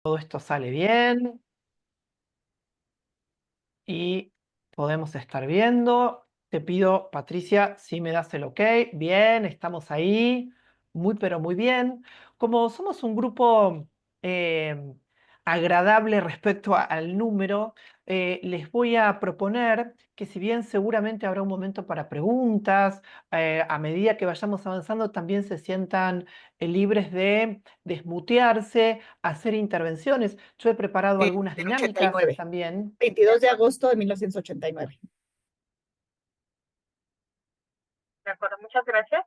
Todo esto sale bien y podemos estar viendo. Te pido, Patricia, si me das el ok. Bien, estamos ahí. Muy, pero muy bien. Como somos un grupo eh, agradable respecto al número, les voy a proponer que si bien seguramente habrá un momento para preguntas, a medida que vayamos avanzando también se sientan libres de desmutearse, hacer intervenciones. Yo he preparado algunas Del dinámicas 89, también. 22 de agosto de 1989. De acuerdo, muchas gracias.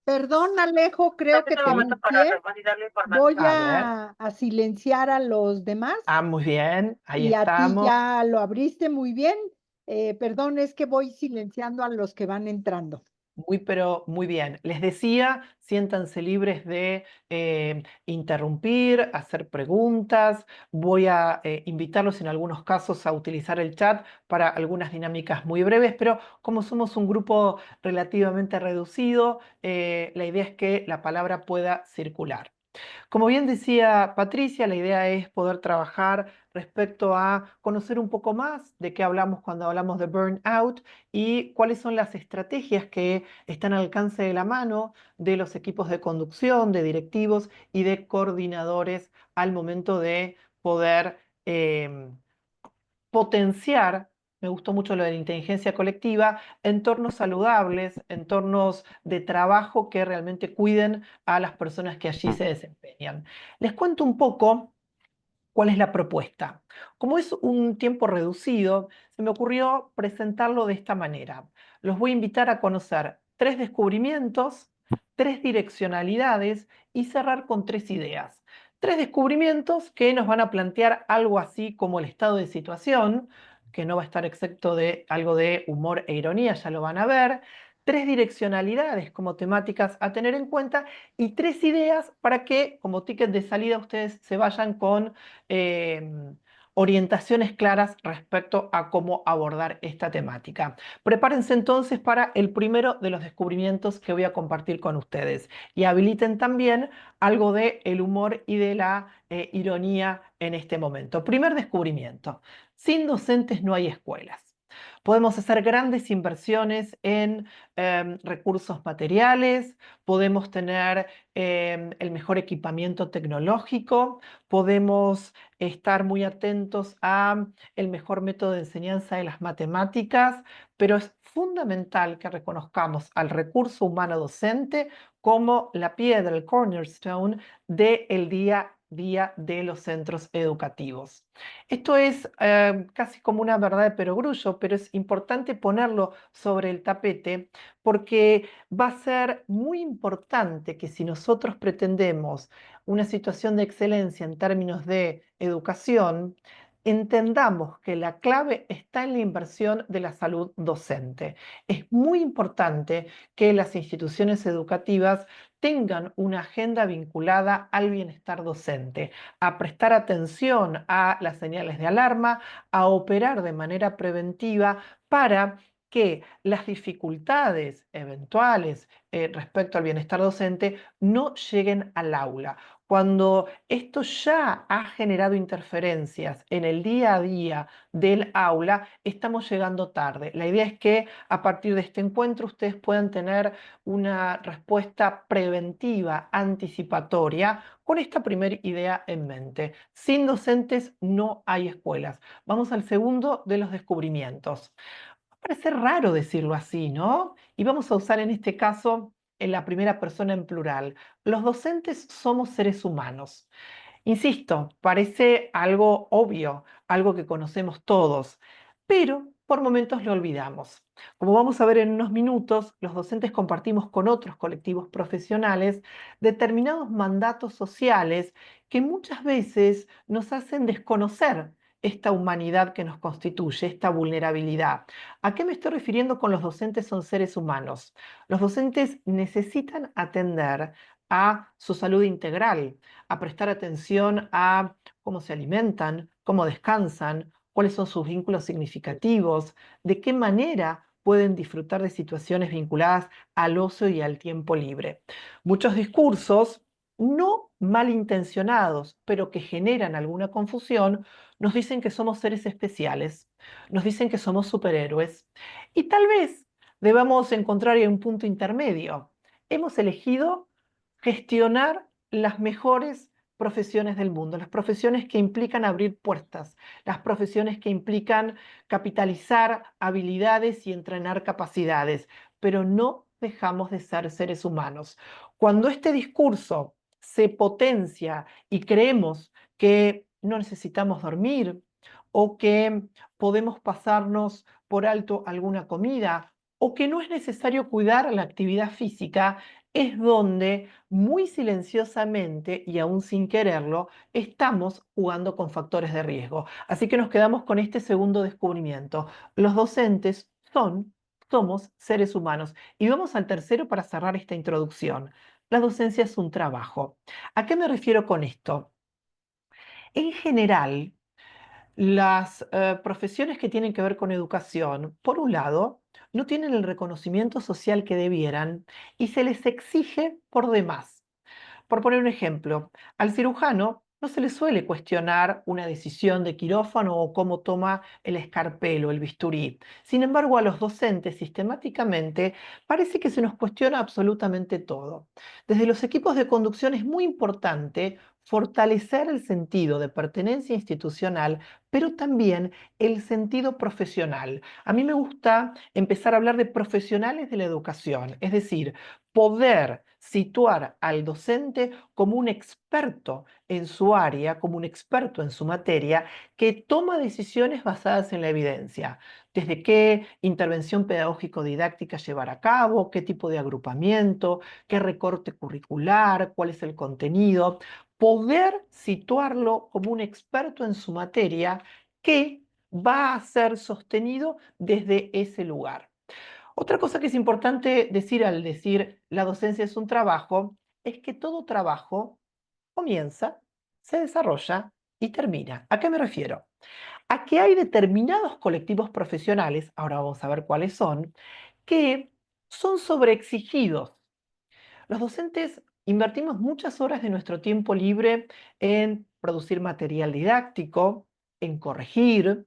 Perdón, Alejo, creo Entonces, que el te momento para muteé. revalidar la Voy información. A ver. a silenciar a los demás Muy bien. Ahí y a ti estamos. ya lo abriste muy bien. Perdón, es que voy silenciando a los que van entrando. Muy, pero muy bien. Les decía, siéntanse libres de interrumpir, hacer preguntas. Voy a invitarlos en algunos casos a utilizar el chat para algunas dinámicas muy breves, pero como somos un grupo relativamente reducido, la idea es que la palabra pueda circular. Como bien decía Patricia, la idea es poder trabajar respecto a conocer un poco más de qué hablamos cuando hablamos de burnout y cuáles son las estrategias que están al alcance de la mano de los equipos de conducción, de directivos y de coordinadores al momento de poder potenciar. Me gustó mucho lo de la inteligencia colectiva, entornos saludables, entornos de trabajo que realmente cuiden a las personas que allí se desempeñan. Les cuento un poco cuál es la propuesta. Como es un tiempo reducido, se me ocurrió presentarlo de esta manera. Los voy a invitar a conocer 3 descubrimientos, 3 direccionalidades y cerrar con 3 ideas. 3 descubrimientos que nos van a plantear algo así como el estado de situación, que no va a estar excepto de algo de humor e ironía, ya lo van a ver. 3 direccionalidades como temáticas a tener en cuenta y 3 ideas para que como ticket de salida ustedes se vayan con orientaciones claras respecto a cómo abordar esta temática. Prepárense entonces para el primero de los descubrimientos que voy a compartir con ustedes y habiliten también algo de el humor y de la ironía en este momento. Primer descubrimiento: sin docentes no hay escuelas. Podemos hacer grandes inversiones en recursos materiales, podemos tener el mejor equipamiento tecnológico, podemos estar muy atentos a el mejor método de enseñanza de las matemáticas, pero es fundamental que reconozcamos al recurso humano docente como la piedra, el cornerstone del día a día de los centros educativos. Esto es casi como una verdad de perogrullo, pero es importante ponerlo sobre el tapete porque va a ser muy importante que si nosotros pretendemos una situación de excelencia en términos de educación, entendamos que la clave está en la inversión de la salud docente. Es muy importante que las instituciones educativas tengan una agenda vinculada al bienestar docente, a prestar atención a las señales de alarma, a operar de manera preventiva para que las dificultades eventuales respecto al bienestar docente no lleguen al aula. Cuando esto ya ha generado interferencias en el día a día del aula, estamos llegando tarde. La idea es que a partir de este encuentro ustedes puedan tener una respuesta preventiva, anticipatoria, con esta primera idea en mente. Sin docentes no hay escuelas. Vamos al segundo de los descubrimientos. Parece raro decirlo así, ¿no? Y vamos a usar en este caso en la primera persona en plural. Los docentes somos seres humanos. Insisto, parece algo obvio, algo que conocemos todos, pero por momentos lo olvidamos. Como vamos a ver en unos minutos, los docentes compartimos con otros colectivos profesionales determinados mandatos sociales que muchas veces nos hacen desconocer esta humanidad que nos constituye, esta vulnerabilidad. ¿A qué me estoy refiriendo con los docentes son seres humanos? Los docentes necesitan atender a su salud integral, a prestar atención a cómo se alimentan, cómo descansan, cuáles son sus vínculos significativos, de qué manera pueden disfrutar de situaciones vinculadas al ocio y al tiempo libre. Muchos discursos no malintencionados, pero que generan alguna confusión, nos dicen que somos seres especiales, nos dicen que somos superhéroes. Y tal vez debamos encontrar un punto intermedio. Hemos elegido gestionar las mejores profesiones del mundo, las profesiones que implican abrir puertas, las profesiones que implican capitalizar habilidades y entrenar capacidades, pero no dejamos de ser seres humanos. Cuando este discurso se potencia y creemos que no necesitamos dormir o que podemos pasarnos por alto alguna comida o que no es necesario cuidar la actividad física, es donde muy silenciosamente y aún sin quererlo estamos jugando con factores de riesgo. Así que nos quedamos con este segundo descubrimiento. Los docentes somos seres humanos. Y vamos al tercero para cerrar esta introducción. La docencia es un trabajo. ¿A qué me refiero con esto? En general, las profesiones que tienen que ver con educación, por un lado, no tienen el reconocimiento social que debieran y se les exige por demás. Por poner un ejemplo, al cirujano no se le suele cuestionar una decisión de quirófano o cómo toma el escarpelo, el bisturí. Sin embargo, a los docentes sistemáticamente parece que se nos cuestiona absolutamente todo. Desde los equipos de conducción es muy importante fortalecer el sentido de pertenencia institucional, pero también el sentido profesional. A mí me gusta empezar a hablar de profesionales de la educación, es decir, poder situar al docente como un experto en su área, como un experto en su materia, que toma decisiones basadas en la evidencia. Desde qué intervención pedagógico-didáctica llevar a cabo, qué tipo de agrupamiento, qué recorte curricular, cuál es el contenido. Poder situarlo como un experto en su materia que va a ser sostenido desde ese lugar. Otra cosa que es importante decir al decir la docencia es un trabajo, es que todo trabajo comienza, se desarrolla y termina. ¿A qué me refiero? A que hay determinados colectivos profesionales, ahora vamos a ver cuáles son, que son sobreexigidos. Los docentes invertimos muchas horas de nuestro tiempo libre en producir material didáctico, en corregir,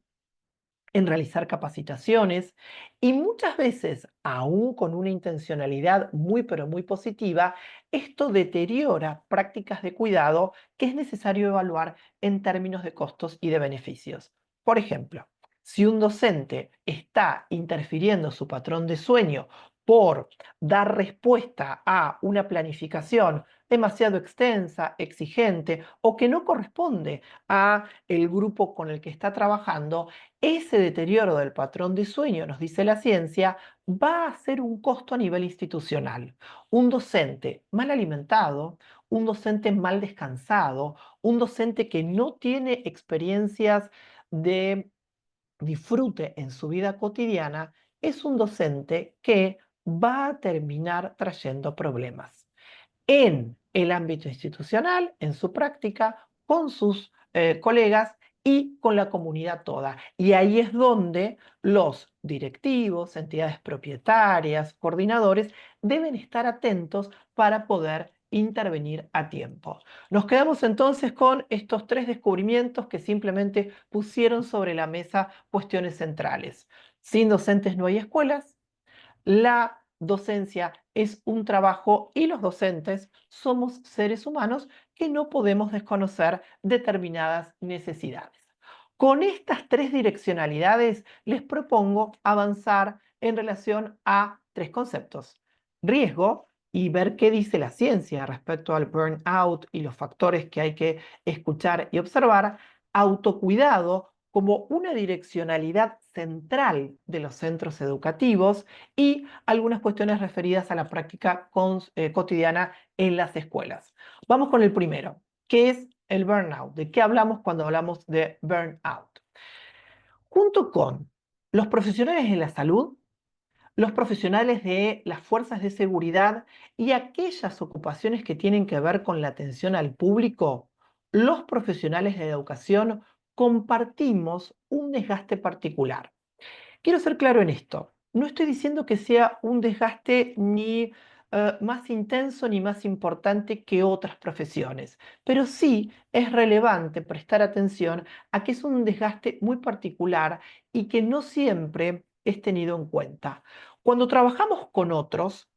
en realizar capacitaciones y muchas veces, aún con una intencionalidad muy pero muy positiva, esto deteriora prácticas de cuidado que es necesario evaluar en términos de costos y de beneficios. Por ejemplo, si un docente está interfiriendo su patrón de sueño por dar respuesta a una planificación demasiado extensa, exigente o que no corresponde a el grupo con el que está trabajando, ese deterioro del patrón de sueño, nos dice la ciencia, va a ser un costo a nivel institucional. Un docente mal alimentado, un docente mal descansado, un docente que no tiene experiencias de disfrute en su vida cotidiana, es un docente que va a terminar trayendo problemas en el ámbito institucional, en su práctica, con sus colegas y con la comunidad toda. Y ahí es donde los directivos, entidades propietarias, coordinadores, deben estar atentos para poder intervenir a tiempo. Nos quedamos entonces con estos tres descubrimientos que simplemente pusieron sobre la mesa cuestiones centrales. Sin docentes no hay escuelas. La docencia es un trabajo y los docentes somos seres humanos que no podemos desconocer determinadas necesidades. Con estas tres direccionalidades les propongo avanzar en relación a tres conceptos. Riesgo y ver qué dice la ciencia respecto al burnout y los factores que hay que escuchar y observar. Autocuidado como una direccionalidad central de los centros educativos y algunas cuestiones referidas a la práctica cotidiana en las escuelas. Vamos con el primero, que es el burnout. ¿De qué hablamos cuando hablamos de burnout? Junto con los profesionales de la salud, los profesionales de las fuerzas de seguridad y aquellas ocupaciones que tienen que ver con la atención al público, los profesionales de educación compartimos un desgaste particular. Quiero ser claro en esto. No estoy diciendo que sea un desgaste ni más intenso ni más importante que otras profesiones, pero sí es relevante prestar atención a que es un desgaste muy particular y que no siempre es tenido en cuenta. Cuando trabajamos con otros,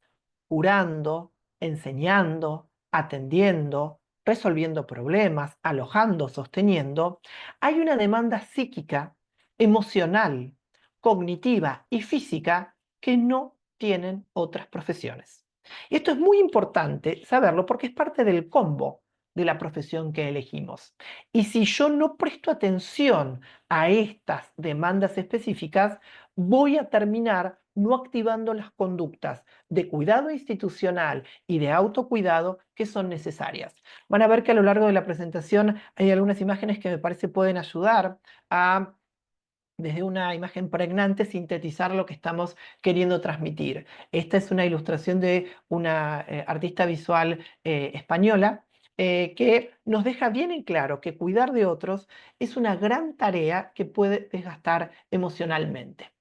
curando, enseñando, atendiendo, resolviendo problemas, alojando, sosteniendo, hay una demanda psíquica, emocional, cognitiva y física que no tienen otras profesiones. Y esto es muy importante saberlo porque es parte del combo de la profesión que elegimos. Y si yo no presto atención a estas demandas específicas, voy a terminar no activando las conductas de cuidado institucional y de autocuidado que son necesarias. Van a ver que a lo largo de la presentación hay algunas imágenes que me parece pueden ayudar a, desde una imagen pregnante, sintetizar lo que estamos queriendo transmitir. Esta es una ilustración de una artista visual española que nos deja bien en claro que cuidar de otros es una gran tarea que puede desgastar emocionalmente.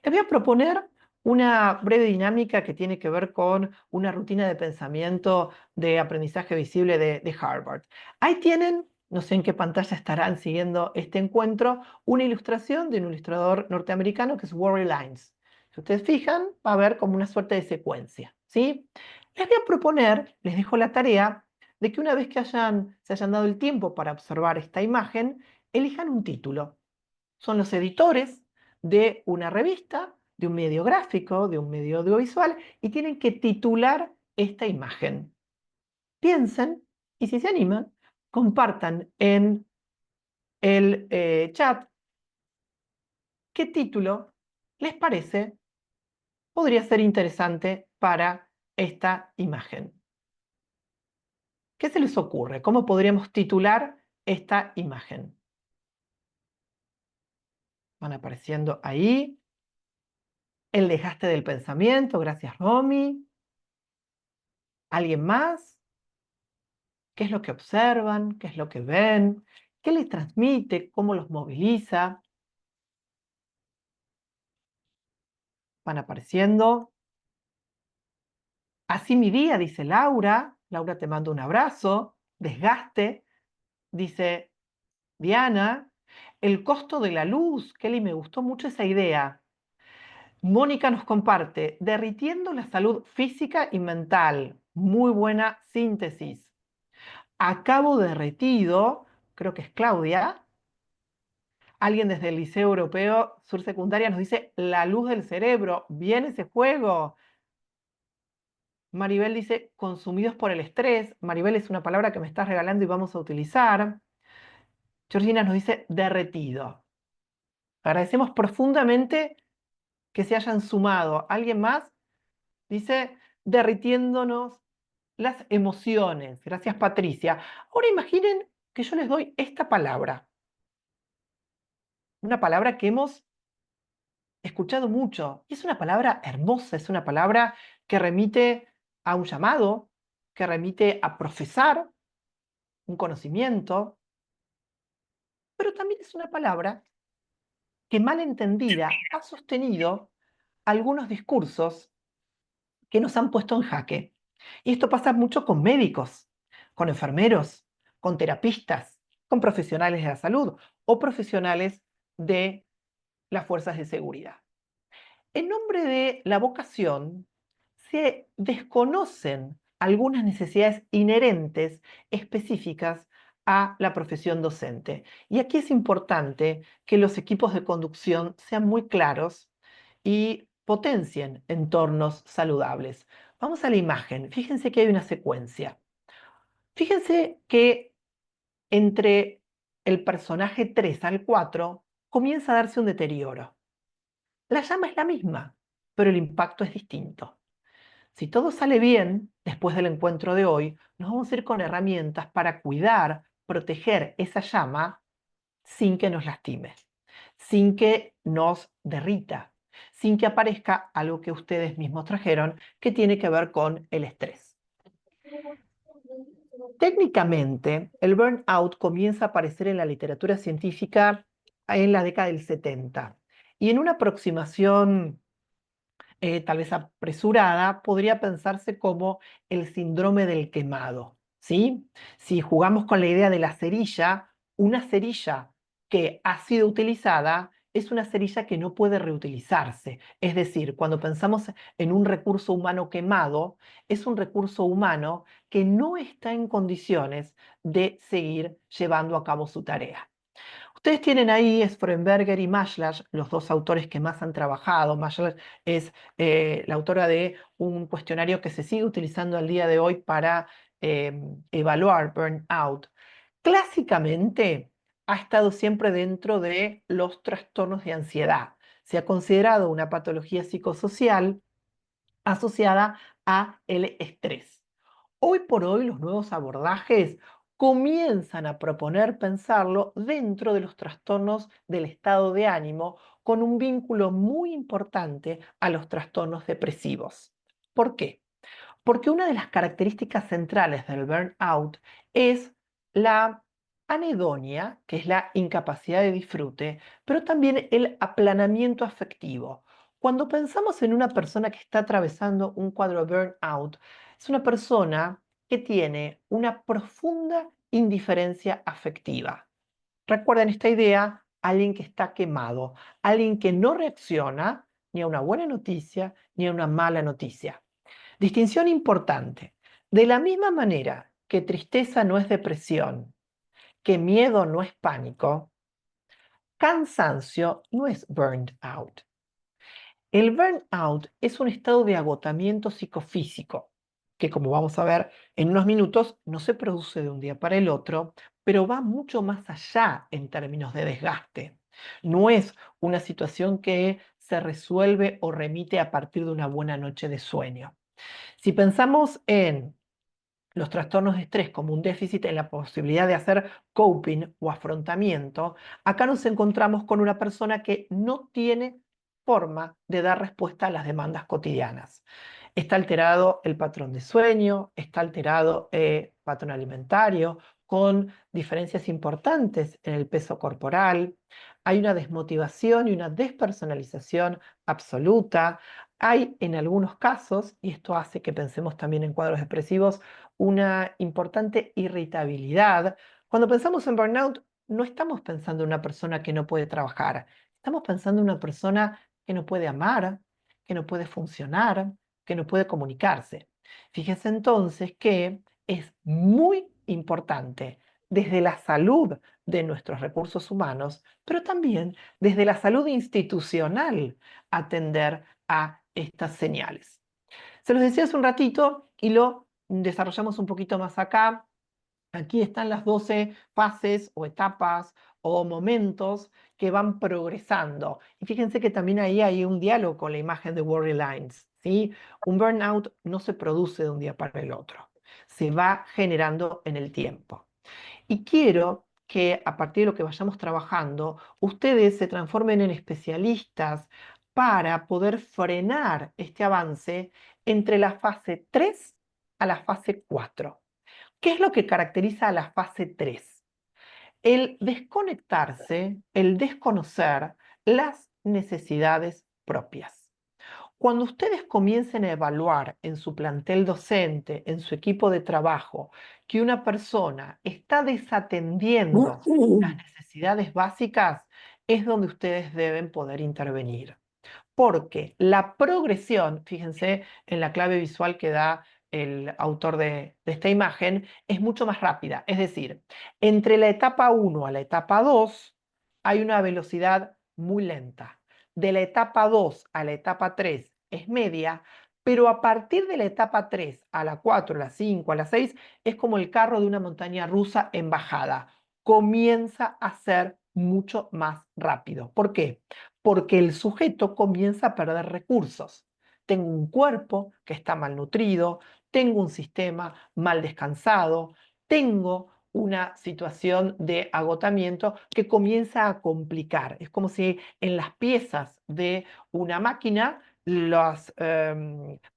Les voy a proponer una breve dinámica que tiene que ver con una rutina de pensamiento de aprendizaje visible de Harvard. Ahí tienen, no sé en qué pantalla estarán siguiendo este encuentro, una ilustración de un ilustrador norteamericano que es Warren Lines. Si ustedes fijan, va a haber como una suerte de secuencia, ¿sí? Les voy a proponer, les dejo la tarea, de que una vez que se hayan dado el tiempo para observar esta imagen, elijan un título. Son los editores de una revista, de un medio gráfico, de un medio audiovisual, y tienen que titular esta imagen. Piensen y si se animan, compartan en el chat qué título les parece podría ser interesante para esta imagen. ¿Qué se les ocurre? ¿Cómo podríamos titular esta imagen? Van apareciendo ahí. El desgaste del pensamiento, gracias Romy. ¿Alguien más? ¿Qué es lo que observan? ¿Qué es lo que ven? ¿Qué les transmite? ¿Cómo los moviliza? Van apareciendo. Así mi día, dice Laura. Laura, te mando un abrazo. Desgaste, dice Diana. El costo de la luz. Kelly, me gustó mucho esa idea. Mónica nos comparte, derritiendo la salud física y mental. Muy buena síntesis. Acabo derretido, creo que es Claudia. Alguien desde el Liceo Europeo Sur Secundaria nos dice la luz del cerebro. Bien ese juego. Maribel dice consumidos por el estrés. Maribel es una palabra que me estás regalando y vamos a utilizar. Georgina nos dice derretido. Agradecemos profundamente que se hayan sumado. ¿Alguien más? Dice derritiéndonos las emociones. Gracias, Patricia. Ahora imaginen que yo les doy esta palabra. Una palabra que hemos escuchado mucho. Y es una palabra hermosa, es una palabra que remite a un llamado, que remite a profesar un conocimiento, pero también es una palabra que mal entendida ha sostenido algunos discursos que nos han puesto en jaque. Y esto pasa mucho con médicos, con enfermeros, con terapistas, con profesionales de la salud o profesionales de las fuerzas de seguridad. En nombre de la vocación, se desconocen algunas necesidades inherentes específicas a la profesión docente. Y aquí es importante que los equipos de conducción sean muy claros y potencien entornos saludables. Vamos a la imagen. Fíjense que hay una secuencia. Fíjense que entre el personaje 3 al 4 comienza a darse un deterioro. La llama es la misma, pero el impacto es distinto. Si todo sale bien, después del encuentro de hoy, nos vamos a ir con herramientas para cuidar, proteger esa llama sin que nos lastime, sin que nos derrita, sin que aparezca algo que ustedes mismos trajeron que tiene que ver con el estrés. Técnicamente, el burnout comienza a aparecer en la literatura científica en la década del 70 y en una aproximación tal vez apresurada, podría pensarse como el síndrome del quemado, ¿sí? Si jugamos con la idea de la cerilla, una cerilla que ha sido utilizada es una cerilla que no puede reutilizarse. Es decir, cuando pensamos en un recurso humano quemado, es un recurso humano que no está en condiciones de seguir llevando a cabo su tarea. Ustedes tienen ahí Frauenberger y Maslach, los dos autores que más han trabajado. Maslach es la autora de un cuestionario que se sigue utilizando al día de hoy para evaluar burnout. Clásicamente ha estado siempre dentro de los trastornos de ansiedad. Se ha considerado una patología psicosocial asociada a el estrés. Hoy por hoy los nuevos abordajes comienzan a proponer pensarlo dentro de los trastornos del estado de ánimo con un vínculo muy importante a los trastornos depresivos. ¿Por qué? Porque una de las características centrales del burnout es la anedonia, que es la incapacidad de disfrute, pero también el aplanamiento afectivo. Cuando pensamos en una persona que está atravesando un cuadro de burnout, es una persona que tiene una profunda indiferencia afectiva. Recuerden esta idea, alguien que está quemado, alguien que no reacciona ni a una buena noticia ni a una mala noticia. Distinción importante. De la misma manera que tristeza no es depresión, que miedo no es pánico, cansancio no es burned out. El burnout es un estado de agotamiento psicofísico, que como vamos a ver en unos minutos, no se produce de un día para el otro, pero va mucho más allá en términos de desgaste. No es una situación que se resuelve o remite a partir de una buena noche de sueño. Si pensamos en los trastornos de estrés como un déficit en la posibilidad de hacer coping o afrontamiento, acá nos encontramos con una persona que no tiene forma de dar respuesta a las demandas cotidianas. Está alterado el patrón de sueño, está alterado el patrón alimentario, con diferencias importantes en el peso corporal, hay una desmotivación y una despersonalización absoluta, hay en algunos casos, y esto hace que pensemos también en cuadros depresivos, una importante irritabilidad. Cuando pensamos en burnout, no estamos pensando en una persona que no puede trabajar, estamos pensando en una persona que no puede amar, que no puede funcionar, que no puede comunicarse. Fíjense entonces que es muy importante desde la salud de nuestros recursos humanos, pero también desde la salud institucional atender a estas señales. Se los decía hace un ratito y lo desarrollamos un poquito más acá. Aquí están las 12 fases o etapas o momentos que van progresando. Y fíjense que también ahí hay un diálogo con la imagen de Worry Lines, ¿sí? Un burnout no se produce de un día para el otro, se va generando en el tiempo. Y quiero que a partir de lo que vayamos trabajando, ustedes se transformen en especialistas para poder frenar este avance entre la fase 3 a la fase 4. ¿Qué es lo que caracteriza a la fase 3? El desconectarse, el desconocer las necesidades propias. Cuando ustedes comiencen a evaluar en su plantel docente, en su equipo de trabajo, que una persona está desatendiendo las necesidades básicas, es donde ustedes deben poder intervenir. Porque la progresión, fíjense en la clave visual que da el autor de esta imagen, es mucho más rápida. Es decir, entre la etapa 1 a la etapa 2 hay una velocidad muy lenta. De la etapa 2 a la etapa 3 es media, pero a partir de la etapa 3 a la 4, a la 5, a la 6, es como el carro de una montaña rusa en bajada. Comienza a ser mucho más rápido. ¿Por qué? Porque el sujeto comienza a perder recursos. Tengo un cuerpo que está malnutrido, tengo un sistema mal descansado, tengo una situación de agotamiento que comienza a complicar. Es como si en las piezas de una máquina las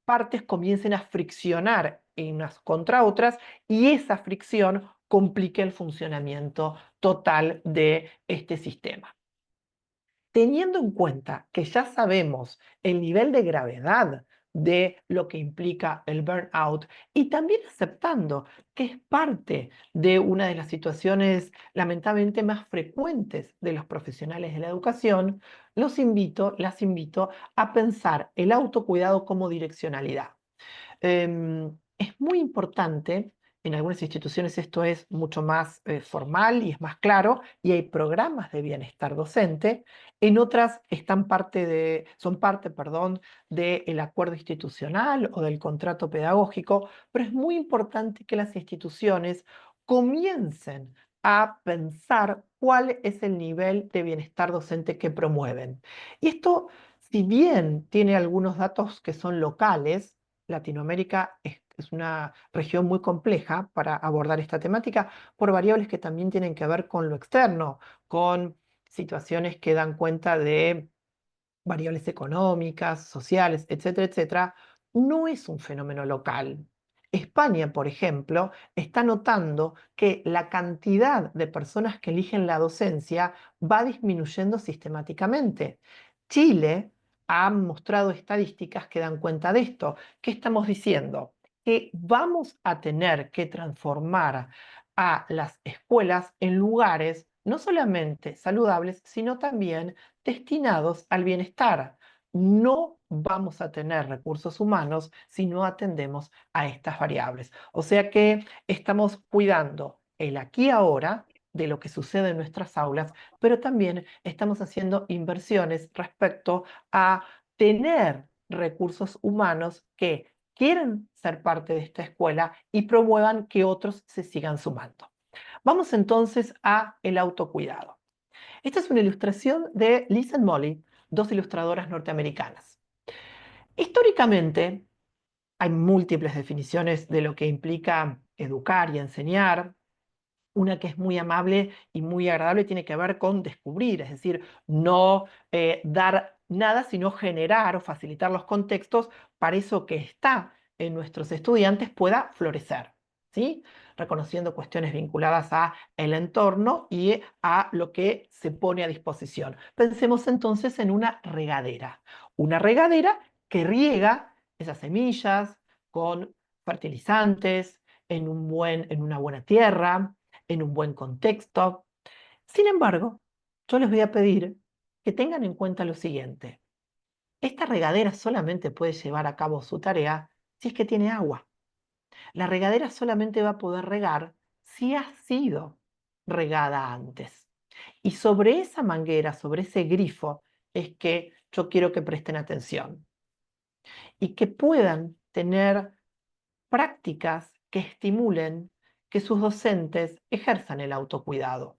partes comiencen a friccionar unas contra otras y esa fricción complica el funcionamiento total de este sistema. teniendo en cuenta que ya sabemos el nivel de gravedad de lo que implica el burnout y también aceptando que es parte de una de las situaciones lamentablemente más frecuentes de los profesionales de la educación, las invito a pensar el autocuidado como direccionalidad. Es muy importante, en algunas instituciones esto es mucho más formal y es más claro, y hay programas de bienestar docente, en otras son parte, perdón, del acuerdo institucional o del contrato pedagógico, pero es muy importante que las instituciones comiencen a pensar cuál es el nivel de bienestar docente que promueven. Y esto, si bien tiene algunos datos que son locales, Latinoamérica es una región muy compleja para abordar esta temática por variables que también tienen que ver con lo externo, con situaciones que dan cuenta de variables económicas, sociales, etcétera, etcétera. No es un fenómeno local. España, por ejemplo, está notando que la cantidad de personas que eligen la docencia va disminuyendo sistemáticamente. Chile ha mostrado estadísticas que dan cuenta de esto. ¿Qué estamos diciendo? Que vamos a tener que transformar a las escuelas en lugares no solamente saludables, sino también destinados al bienestar. No vamos a tener recursos humanos si no atendemos a estas variables. O sea que estamos cuidando el aquí y ahora de lo que sucede en nuestras aulas, pero también estamos haciendo inversiones respecto a tener recursos humanos que quieren ser parte de esta escuela y promuevan que otros se sigan sumando. Vamos entonces a el autocuidado. Esta es una ilustración de Liz and Molly, dos ilustradoras norteamericanas. Históricamente, hay múltiples definiciones de lo que implica educar y enseñar. Una que es muy amable y muy agradable tiene que ver con descubrir, es decir, no dar nada, sino generar o facilitar los contextos para eso que está en nuestros estudiantes pueda florecer, ¿sí? Reconociendo cuestiones vinculadas a el entorno y a lo que se pone a disposición. Pensemos entonces en una regadera que riega esas semillas con fertilizantes en una buena tierra, en un buen contexto. Sin embargo, yo les voy a pedir que tengan en cuenta lo siguiente. Esta regadera solamente puede llevar a cabo su tarea si es que tiene agua. La regadera solamente va a poder regar si ha sido regada antes. Y sobre esa manguera, sobre ese grifo, es que yo quiero que presten atención y que puedan tener prácticas que estimulen que sus docentes ejerzan el autocuidado,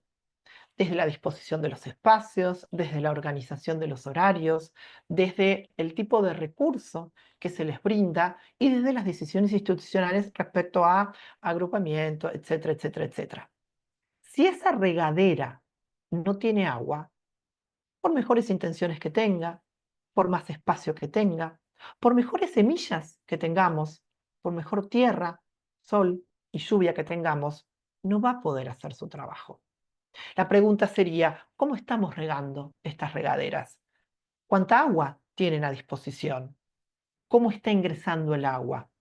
desde la disposición de los espacios, desde la organización de los horarios, desde el tipo de recurso que se les brinda y desde las decisiones institucionales respecto a agrupamiento, etcétera, etcétera, etcétera. Si esa regadera no tiene agua, por mejores intenciones que tenga, por más espacio que tenga, por mejores semillas que tengamos, por mejor tierra, sol y lluvia que tengamos, no va a poder hacer su trabajo. La pregunta sería, ¿cómo estamos regando estas regaderas? ¿Cuánta agua tienen a disposición? ¿Cómo está ingresando el agua?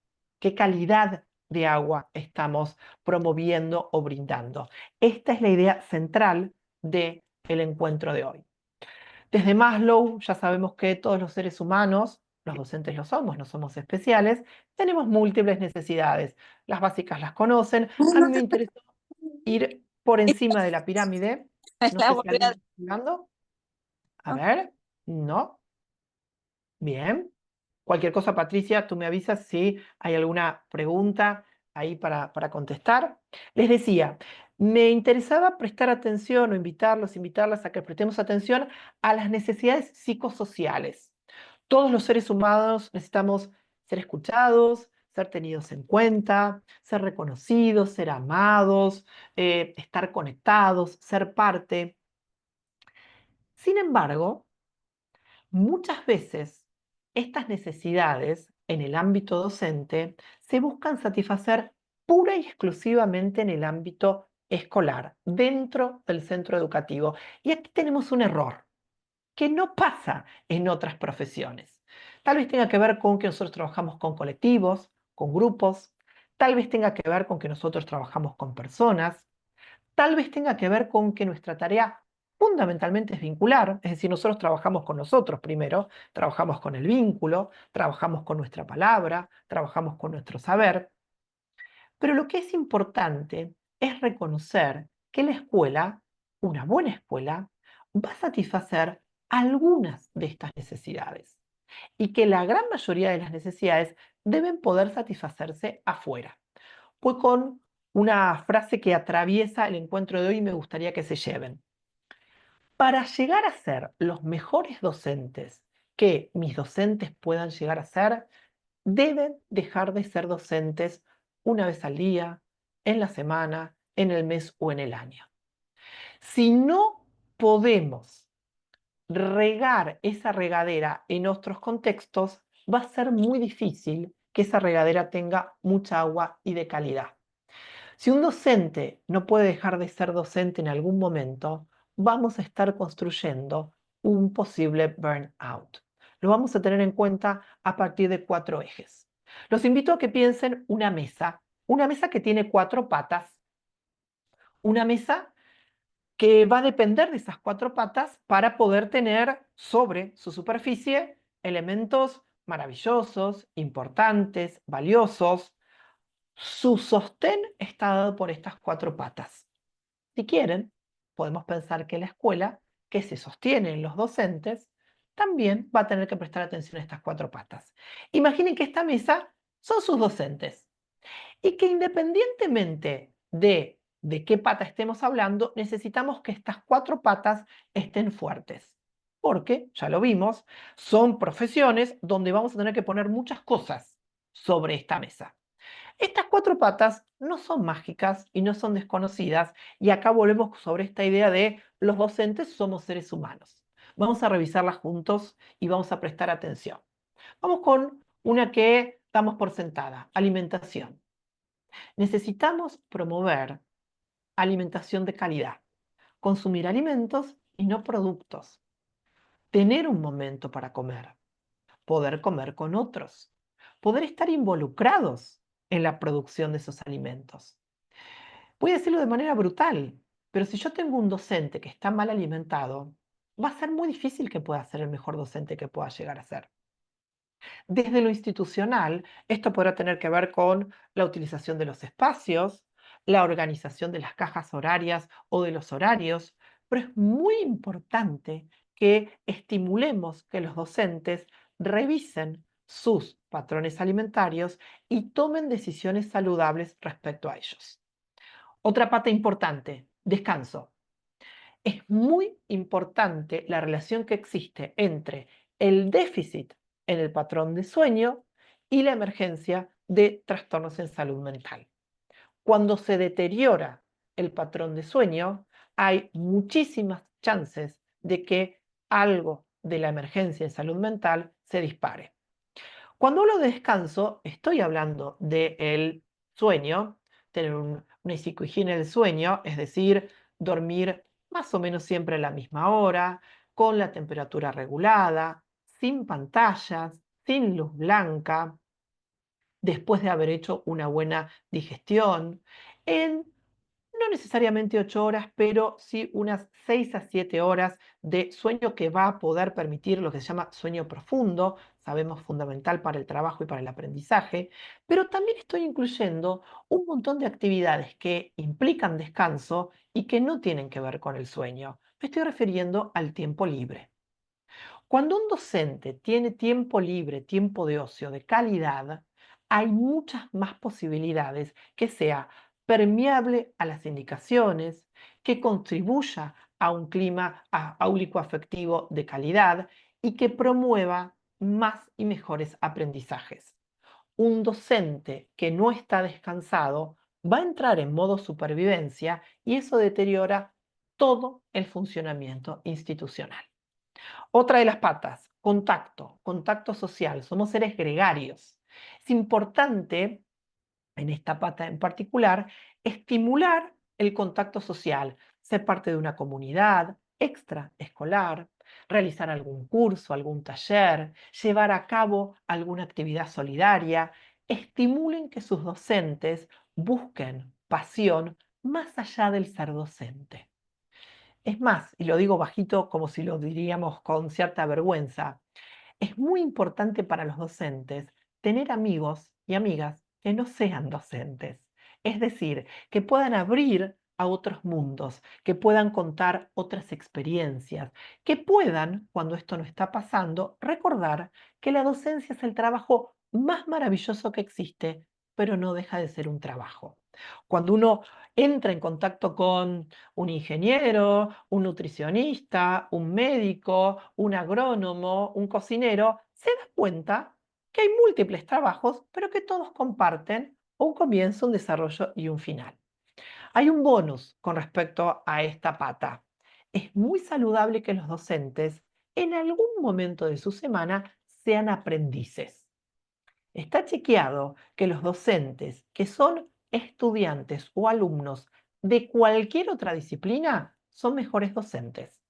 ¿Qué calidad de agua estamos promoviendo o brindando? Esta es la idea central del encuentro de hoy. Desde Maslow ya sabemos que todos los seres humanos, los docentes lo somos, no somos especiales, tenemos múltiples necesidades. Las básicas las conocen. A mí me interesa ir por encima de la pirámide. No La sé si volví alguien a- está hablando. A ver, no. Bien. Cualquier cosa, Patricia, tú me avisas si hay alguna pregunta ahí para contestar. Les decía, me interesaba prestar atención o invitarlas a que prestemos atención a las necesidades psicosociales. Todos los seres humanos necesitamos ser escuchados, ser tenidos en cuenta, ser reconocidos, ser amados, estar conectados, ser parte. Sin embargo, muchas veces estas necesidades en el ámbito docente se buscan satisfacer pura y exclusivamente en el ámbito escolar, dentro del centro educativo. Y aquí tenemos un error. que no pasa en otras profesiones. Tal vez tenga que ver con que nosotros trabajamos con colectivos, con grupos, tal vez tenga que ver con que nosotros trabajamos con personas, tal vez tenga que ver con que nuestra tarea fundamentalmente es vincular, es decir, nosotros trabajamos con nosotros primero, trabajamos con el vínculo, trabajamos con nuestra palabra, trabajamos con nuestro saber, pero lo que es importante es reconocer que la escuela, una buena escuela, va a satisfacer algunas de estas necesidades y que la gran mayoría de las necesidades deben poder satisfacerse afuera. Pues con una frase que atraviesa el encuentro de hoy me gustaría que se lleven. Para llegar a ser los mejores docentes que mis docentes puedan llegar a ser, deben dejar de ser docentes una vez al día, en la semana, en el mes o en el año. Si no podemos regar esa regadera en otros contextos, va a ser muy difícil que esa regadera tenga mucha agua y de calidad. Si un docente no puede dejar de ser docente en algún momento, vamos a estar construyendo un posible burnout. Lo vamos a tener en cuenta a partir de 4 ejes. Los invito a que piensen una mesa que tiene 4 patas, una mesa que va a depender de esas 4 patas para poder tener sobre su superficie elementos maravillosos, importantes, valiosos. Su sostén está dado por estas 4 patas. Si quieren, podemos pensar que la escuela, que se sostiene en los docentes, también va a tener que prestar atención a estas 4 patas. Imaginen que esta mesa son sus docentes y que independientemente de qué pata estemos hablando, necesitamos que estas 4 patas estén fuertes. Porque, ya lo vimos, son profesiones donde vamos a tener que poner muchas cosas sobre esta mesa. Estas 4 patas no son mágicas y no son desconocidas, y acá volvemos sobre esta idea de los docentes somos seres humanos. Vamos a revisarlas juntos y vamos a prestar atención. Vamos con una que damos por sentada, alimentación. Necesitamos promover alimentación de calidad, consumir alimentos y no productos, tener un momento para comer, poder comer con otros, poder estar involucrados en la producción de esos alimentos. Voy a decirlo de manera brutal, pero si yo tengo un docente que está mal alimentado, va a ser muy difícil que pueda ser el mejor docente que pueda llegar a ser. Desde lo institucional, esto podrá tener que ver con la utilización de los espacios, la organización de las cajas horarias o de los horarios, pero es muy importante que estimulemos que los docentes revisen sus patrones alimentarios y tomen decisiones saludables respecto a ellos. Otra pata importante, descanso. Es muy importante la relación que existe entre el déficit en el patrón de sueño y la emergencia de trastornos en salud mental. Cuando se deteriora el patrón de sueño, hay muchísimas chances de que algo de la emergencia en salud mental se dispare. Cuando hablo de descanso, estoy hablando del sueño, tener una psicohigiene del sueño, es decir, dormir más o menos siempre a la misma hora, con la temperatura regulada, sin pantallas, sin luz blanca, después de haber hecho una buena digestión, en no necesariamente 8 horas, pero sí unas 6 a 7 horas de sueño que va a poder permitir lo que se llama sueño profundo, sabemos fundamental para el trabajo y para el aprendizaje, pero también estoy incluyendo un montón de actividades que implican descanso y que no tienen que ver con el sueño. Me estoy refiriendo al tiempo libre. Cuando un docente tiene tiempo libre, tiempo de ocio de calidad, hay muchas más posibilidades que sea permeable a las indicaciones, que contribuya a un clima áulico-afectivo de calidad y que promueva más y mejores aprendizajes. Un docente que no está descansado va a entrar en modo supervivencia y eso deteriora todo el funcionamiento institucional. Otra de las patas, contacto social. Somos seres gregarios. Es importante, en esta pata en particular, estimular el contacto social, ser parte de una comunidad extraescolar, realizar algún curso, algún taller, llevar a cabo alguna actividad solidaria. Estimulen que sus docentes busquen pasión más allá del ser docente. Es más, y lo digo bajito como si lo diríamos con cierta vergüenza, es muy importante para los docentes tener amigos y amigas que no sean docentes. Es decir, que puedan abrir a otros mundos, que puedan contar otras experiencias, que puedan, cuando esto no está pasando, recordar que la docencia es el trabajo más maravilloso que existe, pero no deja de ser un trabajo. Cuando uno entra en contacto con un ingeniero, un nutricionista, un médico, un agrónomo, un cocinero, se da cuenta que hay múltiples trabajos, pero que todos comparten un comienzo, un desarrollo y un final. Hay un bonus con respecto a esta pata. Es muy saludable que los docentes en algún momento de su semana sean aprendices. Está chequeado que los docentes que son estudiantes o alumnos de cualquier otra disciplina son mejores docentes.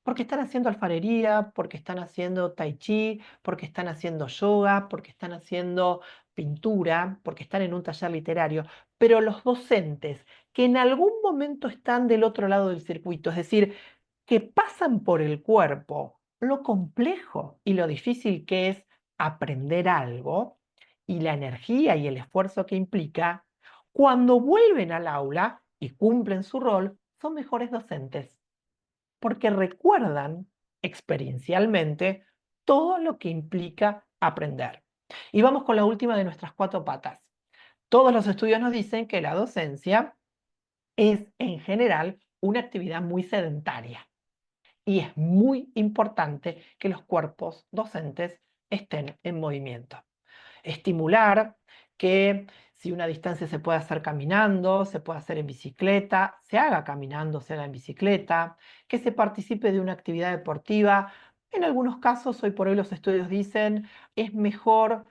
Porque están haciendo alfarería, porque están haciendo tai chi, porque están haciendo yoga, porque están haciendo pintura, porque están en un taller literario. Pero los docentes que en algún momento están del otro lado del circuito, es decir, que pasan por el cuerpo lo complejo y lo difícil que es aprender algo y la energía y el esfuerzo que implica, cuando vuelven al aula y cumplen su rol, son mejores docentes, porque recuerdan experiencialmente todo lo que implica aprender. Y vamos con la última de nuestras 4 patas. Todos los estudios nos dicen que la docencia es en general una actividad muy sedentaria. Y es muy importante que los cuerpos docentes estén en movimiento. Estimular que si una distancia se puede hacer caminando, se puede hacer en bicicleta, se haga caminando, se haga en bicicleta, que se participe de una actividad deportiva. En algunos casos, hoy por hoy los estudios dicen, es mejor.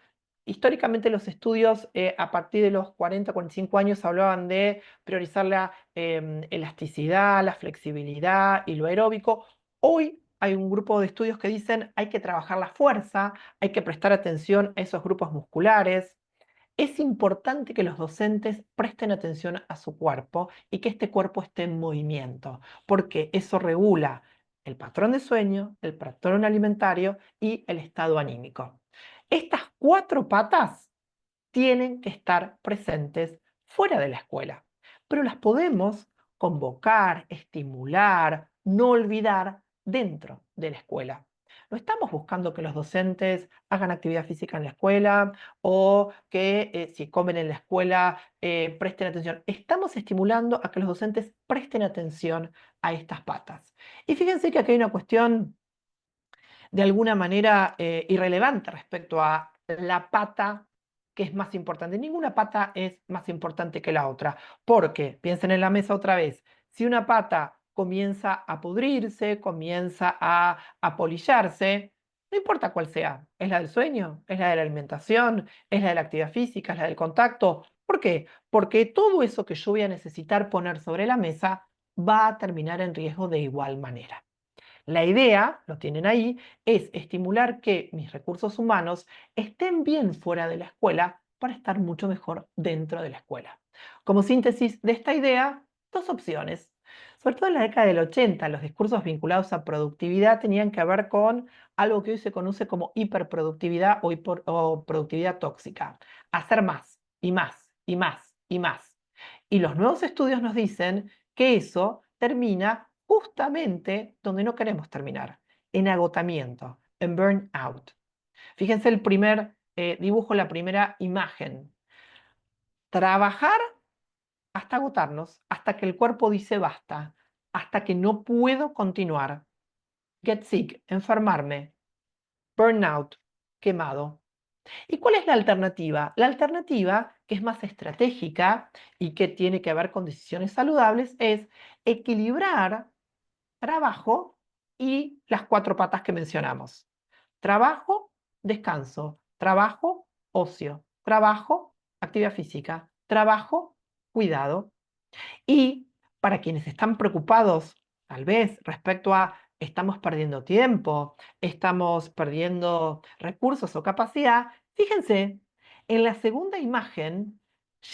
Históricamente los estudios a partir de los 40, 45 años hablaban de priorizar la elasticidad, la flexibilidad y lo aeróbico. Hoy hay un grupo de estudios que dicen hay que trabajar la fuerza, hay que prestar atención a esos grupos musculares. Es importante que los docentes presten atención a su cuerpo y que este cuerpo esté en movimiento, porque eso regula el patrón de sueño, el patrón alimentario y el estado anímico. Estas 4 patas tienen que estar presentes fuera de la escuela, pero las podemos convocar, estimular, no olvidar dentro de la escuela. No estamos buscando que los docentes hagan actividad física en la escuela o que si comen en la escuela presten atención. Estamos estimulando a que los docentes presten atención a estas patas. Y fíjense que aquí hay una cuestión de alguna manera irrelevante respecto a la pata que es más importante. Ninguna pata es más importante que la otra, porque, piensen en la mesa otra vez, si una pata comienza a pudrirse, comienza a apolillarse, no importa cuál sea, es la del sueño, es la de la alimentación, es la de la actividad física, es la del contacto. ¿Por qué? Porque todo eso que yo voy a necesitar poner sobre la mesa va a terminar en riesgo de igual manera. La idea, lo tienen ahí, es estimular que mis recursos humanos estén bien fuera de la escuela para estar mucho mejor dentro de la escuela. Como síntesis de esta idea, 2 opciones. Sobre todo en la década del 80, los discursos vinculados a productividad tenían que ver con algo que hoy se conoce como hiperproductividad o productividad tóxica. Hacer más y más y más y más. Y los nuevos estudios nos dicen que eso termina justamente donde no queremos terminar, en agotamiento, en burnout. Fíjense el primer dibujo, la primera imagen. Trabajar hasta agotarnos, hasta que el cuerpo dice basta, hasta que no puedo continuar. Get sick, enfermarme. Burnout, quemado. ¿Y cuál es la alternativa? La alternativa, que es más estratégica y que tiene que ver con decisiones saludables, es equilibrar trabajo y las 4 patas que mencionamos. Trabajo, descanso. Trabajo, ocio. Trabajo, actividad física. Trabajo, cuidado. Y para quienes están preocupados, tal vez, respecto a estamos perdiendo tiempo, estamos perdiendo recursos o capacidad, fíjense, en la segunda imagen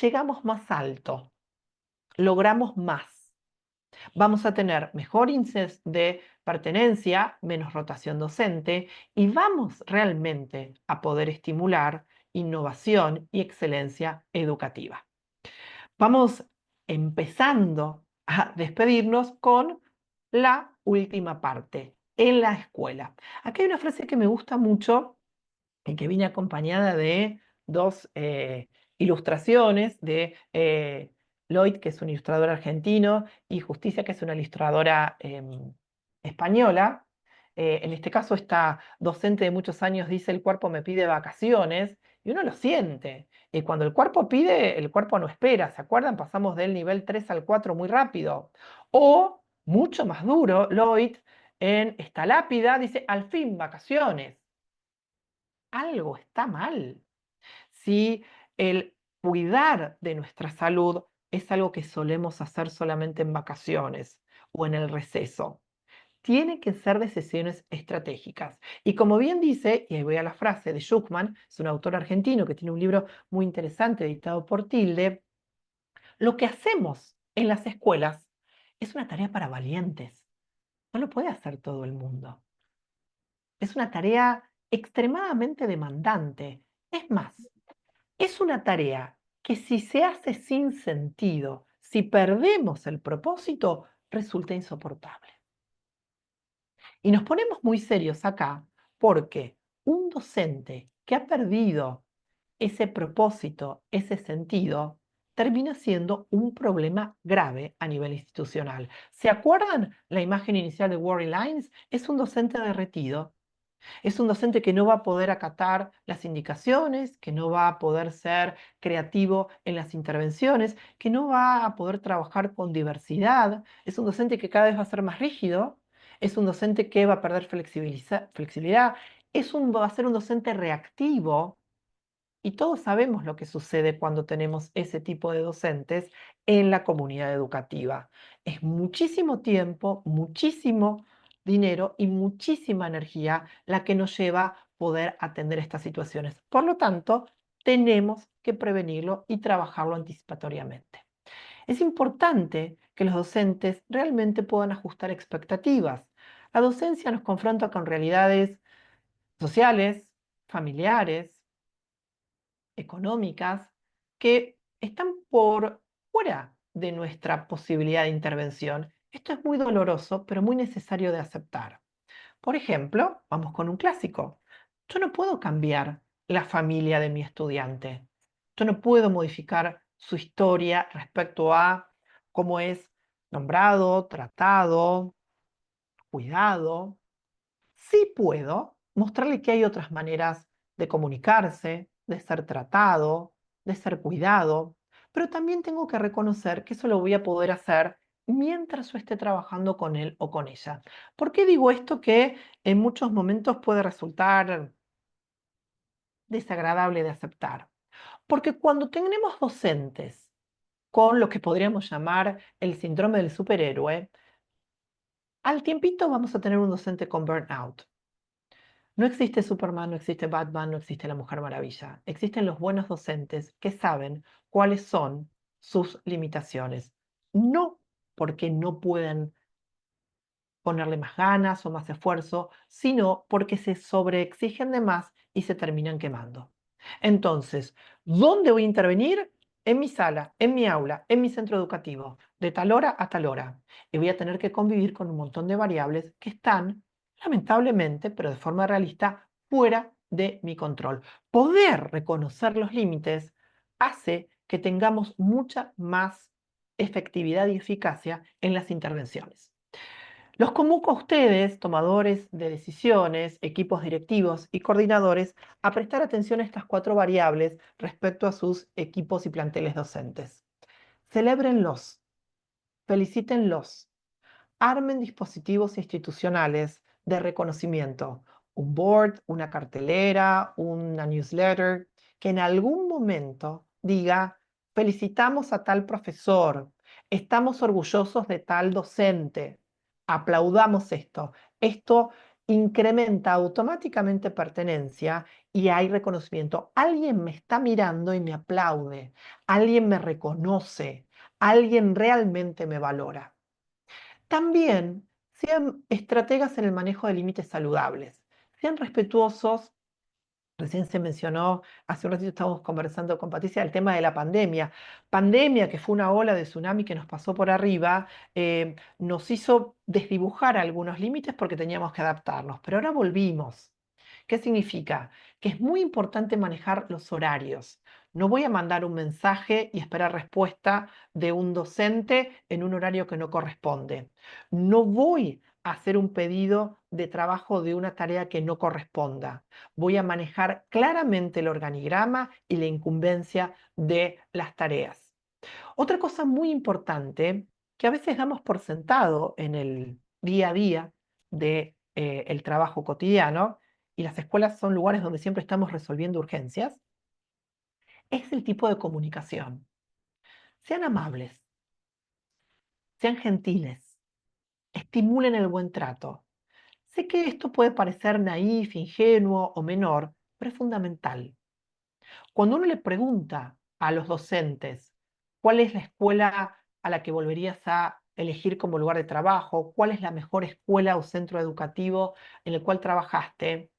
llegamos más alto, logramos más. Vamos a tener mejor índice de pertenencia, menos rotación docente y vamos realmente a poder estimular innovación y excelencia educativa. Vamos empezando a despedirnos con la última parte, en la escuela. Aquí hay una frase que me gusta mucho y que viene acompañada de dos ilustraciones de Lloyd, que es un ilustrador argentino, y Justicia, que es una ilustradora española. En este caso, esta docente de muchos años dice: el cuerpo me pide vacaciones, y uno lo siente. Y cuando el cuerpo pide, el cuerpo no espera. ¿Se acuerdan? Pasamos del nivel 3 al 4 muy rápido. O, mucho más duro, Lloyd en esta lápida dice: al fin, vacaciones. Algo está mal. Si el cuidar de nuestra salud es algo que solemos hacer solamente en vacaciones o en el receso, tiene que ser decisiones estratégicas. Y como bien dice, y ahí voy a la frase de Schuckman, es un autor argentino que tiene un libro muy interesante editado por Tilde, lo que hacemos en las escuelas es una tarea para valientes. No lo puede hacer todo el mundo. Es una tarea extremadamente demandante. Es más, es una tarea que si se hace sin sentido, si perdemos el propósito, resulta insoportable. Y nos ponemos muy serios acá porque un docente que ha perdido ese propósito, ese sentido, termina siendo un problema grave a nivel institucional. ¿Se acuerdan la imagen inicial de Warry Lines? Es un docente derretido. Es un docente que no va a poder acatar las indicaciones, que no va a poder ser creativo en las intervenciones, que no va a poder trabajar con diversidad. Es un docente que cada vez va a ser más rígido. Es un docente que va a perder flexibilidad. Va a ser un docente reactivo. Y todos sabemos lo que sucede cuando tenemos ese tipo de docentes en la comunidad educativa. Es muchísimo tiempo, muchísimo dinero y muchísima energía la que nos lleva a poder atender estas situaciones. Por lo tanto, tenemos que prevenirlo y trabajarlo anticipatoriamente. Es importante que los docentes realmente puedan ajustar expectativas. La docencia nos confronta con realidades sociales, familiares, económicas que están por fuera de nuestra posibilidad de intervención. Esto es muy doloroso, pero muy necesario de aceptar. Por ejemplo, vamos con un clásico. Yo no puedo cambiar la familia de mi estudiante. Yo no puedo modificar su historia respecto a cómo es nombrado, tratado, cuidado. Sí puedo mostrarle que hay otras maneras de comunicarse, de ser tratado, de ser cuidado, pero también tengo que reconocer que eso lo voy a poder hacer mientras yo esté trabajando con él o con ella. ¿Por qué digo esto que en muchos momentos puede resultar desagradable de aceptar? Porque cuando tenemos docentes con lo que podríamos llamar el síndrome del superhéroe, al tiempito vamos a tener un docente con burnout. No existe Superman, no existe Batman, no existe la Mujer Maravilla. Existen los buenos docentes que saben cuáles son sus limitaciones. No porque no pueden ponerle más ganas o más esfuerzo, sino porque se sobreexigen de más y se terminan quemando. Entonces, ¿dónde voy a intervenir? En mi sala, en mi aula, en mi centro educativo, de tal hora a tal hora. Y voy a tener que convivir con un montón de variables que están, lamentablemente, pero de forma realista, fuera de mi control. Poder reconocer los límites hace que tengamos mucha más efectividad y eficacia en las intervenciones. Los convoco a ustedes, tomadores de decisiones, equipos directivos y coordinadores, a prestar atención a estas 4 variables respecto a sus equipos y planteles docentes. Celébrenlos, felicítenlos, armen dispositivos institucionales de reconocimiento, un board, una cartelera, una newsletter, que en algún momento diga: felicitamos a tal profesor, estamos orgullosos de tal docente. Aplaudamos esto. Esto incrementa automáticamente pertenencia y hay reconocimiento. Alguien me está mirando y me aplaude. Alguien me reconoce. Alguien realmente me valora. También sean estrategas en el manejo de límites saludables. Sean respetuosos. Recién se mencionó, hace un ratito estábamos conversando con Patricia, el tema de la pandemia. Pandemia, que fue una ola de tsunami que nos pasó por arriba, nos hizo desdibujar algunos límites porque teníamos que adaptarnos, pero ahora volvimos. ¿Qué significa? Que es muy importante manejar los horarios. No voy a mandar un mensaje y esperar respuesta de un docente en un horario que no corresponde. No voy a hacer un pedido de trabajo de una tarea que no corresponda. Voy a manejar claramente el organigrama y la incumbencia de las tareas. Otra cosa muy importante que a veces damos por sentado en el día a día del trabajo cotidiano, y las escuelas son lugares donde siempre estamos resolviendo urgencias, es el tipo de comunicación. Sean amables, sean gentiles, estimulen el buen trato. Sé que esto puede parecer naif, ingenuo o menor, pero es fundamental. Cuando uno le pregunta a los docentes cuál es la escuela a la que volverías a elegir como lugar de trabajo, cuál es la mejor escuela o centro educativo en el cual trabajaste,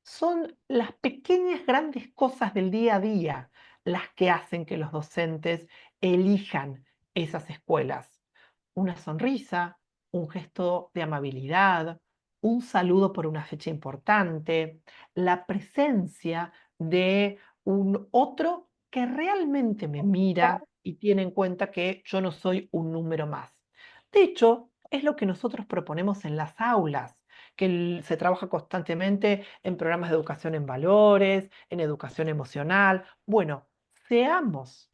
son las pequeñas grandes cosas del día a día las que hacen que los docentes elijan esas escuelas. Una sonrisa, un gesto de amabilidad, un saludo por una fecha importante, la presencia de un otro que realmente me mira y tiene en cuenta que yo no soy un número más. De hecho, es lo que nosotros proponemos en las aulas, que se trabaja constantemente en programas de educación en valores, en educación emocional. Bueno, seamos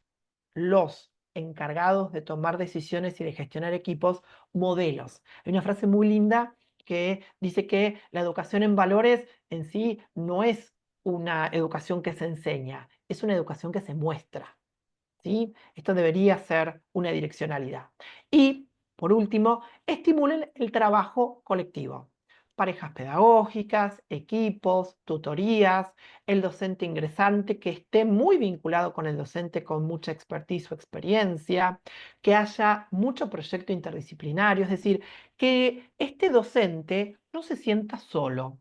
los encargados de tomar decisiones y de gestionar equipos modelos. Hay una frase muy linda que dice que la educación en valores en sí no es una educación que se enseña, es una educación que se muestra. ¿Sí? Esto debería ser una direccionalidad. Y, por último, estimulen el trabajo colectivo. Parejas pedagógicas, equipos, tutorías, el docente ingresante que esté muy vinculado con el docente con mucha expertise o experiencia, que haya mucho proyecto interdisciplinario, es decir, que este docente no se sienta solo,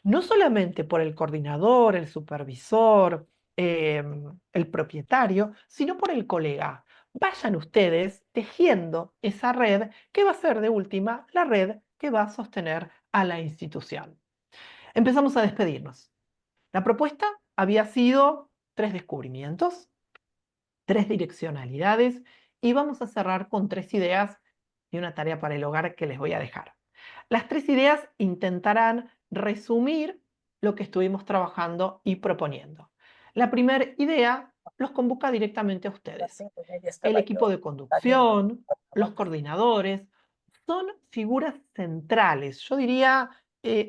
no solamente por el coordinador, el supervisor, el propietario, sino por el colega. Vayan ustedes tejiendo esa red que va a ser de última la red que va a sostener a la institución. Empezamos a despedirnos. La propuesta había sido 3 descubrimientos, 3 direccionalidades y vamos a cerrar con 3 ideas y una tarea para el hogar que les voy a dejar. Las 3 ideas intentarán resumir lo que estuvimos trabajando y proponiendo. La primera idea los convoca directamente a ustedes. El equipo de conducción, los coordinadores, son figuras centrales. Yo diría,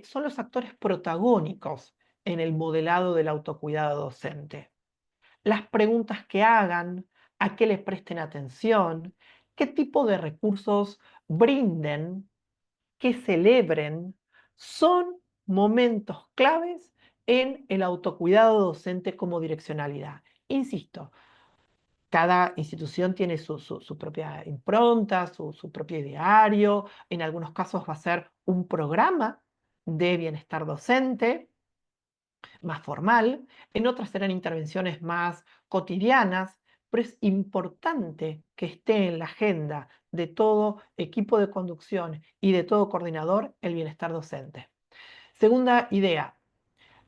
son los actores protagónicos en el modelado del autocuidado docente. Las preguntas que hagan, a qué les presten atención, qué tipo de recursos brinden, que celebren, son momentos claves en el autocuidado docente como direccionalidad. Insisto, cada institución tiene su propia impronta, su propio ideario. En algunos casos va a ser un programa de bienestar docente más formal, en otras serán intervenciones más cotidianas, pero es importante que esté en la agenda de todo equipo de conducción y de todo coordinador el bienestar docente. Segunda idea,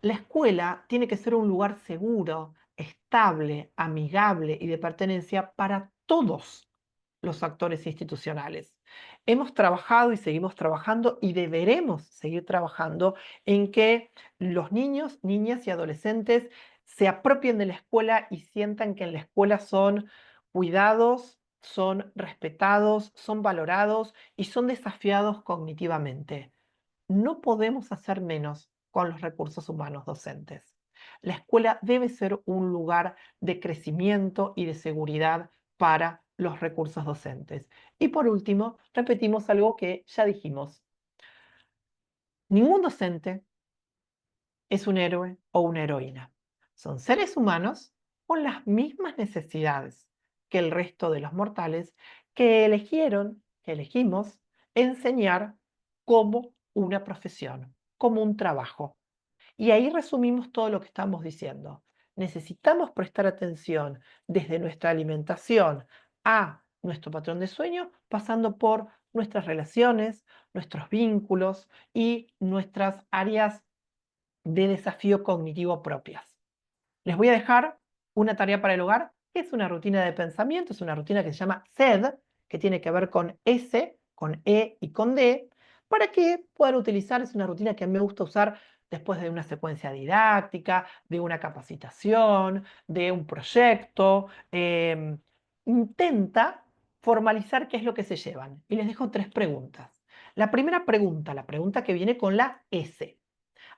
la escuela tiene que ser un lugar seguro, estable, amigable y de pertenencia para todos los actores institucionales. Hemos trabajado y seguimos trabajando y deberemos seguir trabajando en que los niños, niñas y adolescentes se apropien de la escuela y sientan que en la escuela son cuidados, son respetados, son valorados y son desafiados cognitivamente. No podemos hacer menos con los recursos humanos docentes. La escuela debe ser un lugar de crecimiento y de seguridad para los recursos docentes. Y por último, repetimos algo que ya dijimos. Ningún docente es un héroe o una heroína. Son seres humanos con las mismas necesidades que el resto de los mortales que elegimos enseñar como una profesión, como un trabajo. Y ahí resumimos todo lo que estamos diciendo. Necesitamos prestar atención desde nuestra alimentación a nuestro patrón de sueño, pasando por nuestras relaciones, nuestros vínculos y nuestras áreas de desafío cognitivo propias. Les voy a dejar una tarea para el hogar, que es una rutina de pensamiento, es una rutina que se llama SED, que tiene que ver con S, con E y con D, para que puedan utilizar. Es una rutina que me gusta usar después de una secuencia didáctica, de una capacitación, de un proyecto. Intenta formalizar qué es lo que se llevan. Y les dejo 3 preguntas. La primera pregunta, la pregunta que viene con la S.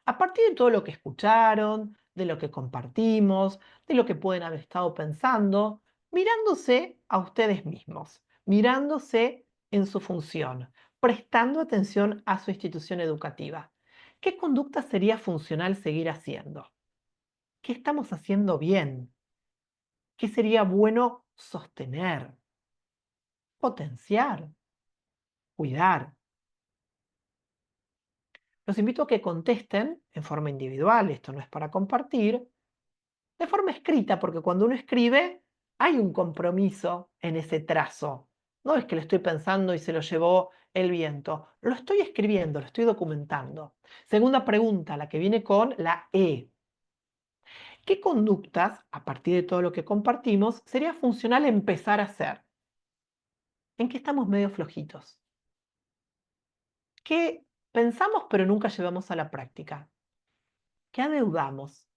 A partir de todo lo que escucharon, de lo que compartimos, de lo que pueden haber estado pensando, mirándose a ustedes mismos, mirándose en su función, prestando atención a su institución educativa. ¿Qué conducta sería funcional seguir haciendo? ¿Qué estamos haciendo bien? ¿Qué sería bueno sostener, potenciar, cuidar? Los invito a que contesten en forma individual, esto no es para compartir, de forma escrita, porque cuando uno escribe hay un compromiso en ese trazo. No es que lo estoy pensando y se lo llevó el viento. Lo estoy escribiendo, lo estoy documentando. Segunda pregunta, la que viene con la E. ¿Qué conductas, a partir de todo lo que compartimos, sería funcional empezar a hacer? ¿En qué estamos medio flojitos? ¿Qué pensamos pero nunca llevamos a la práctica? ¿Qué adeudamos?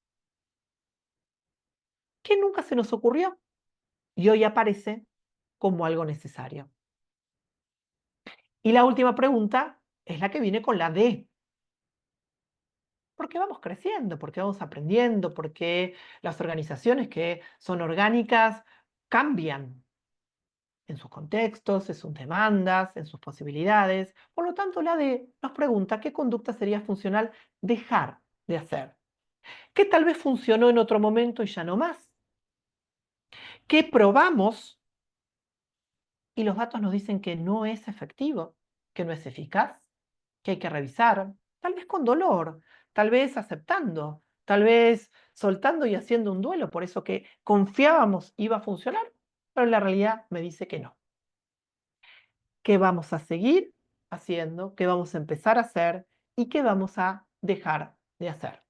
¿Qué nunca se nos ocurrió? Y hoy aparece como algo necesario. Y la última pregunta es la que viene con la D. Porque vamos creciendo, porque vamos aprendiendo, porque las organizaciones que son orgánicas cambian en sus contextos, en sus demandas, en sus posibilidades. Por lo tanto, la D nos pregunta qué conducta sería funcional dejar de hacer. ¿Qué tal vez funcionó en otro momento y ya no más? ¿Qué probamos y los datos nos dicen que no es efectivo, que no es eficaz, que hay que revisar, tal vez con dolor, tal vez aceptando, tal vez soltando y haciendo un duelo, por eso que confiábamos iba a funcionar, pero la realidad me dice que no. ¿Qué vamos a seguir haciendo? ¿Qué vamos a empezar a hacer? ¿Y qué vamos a dejar de hacer?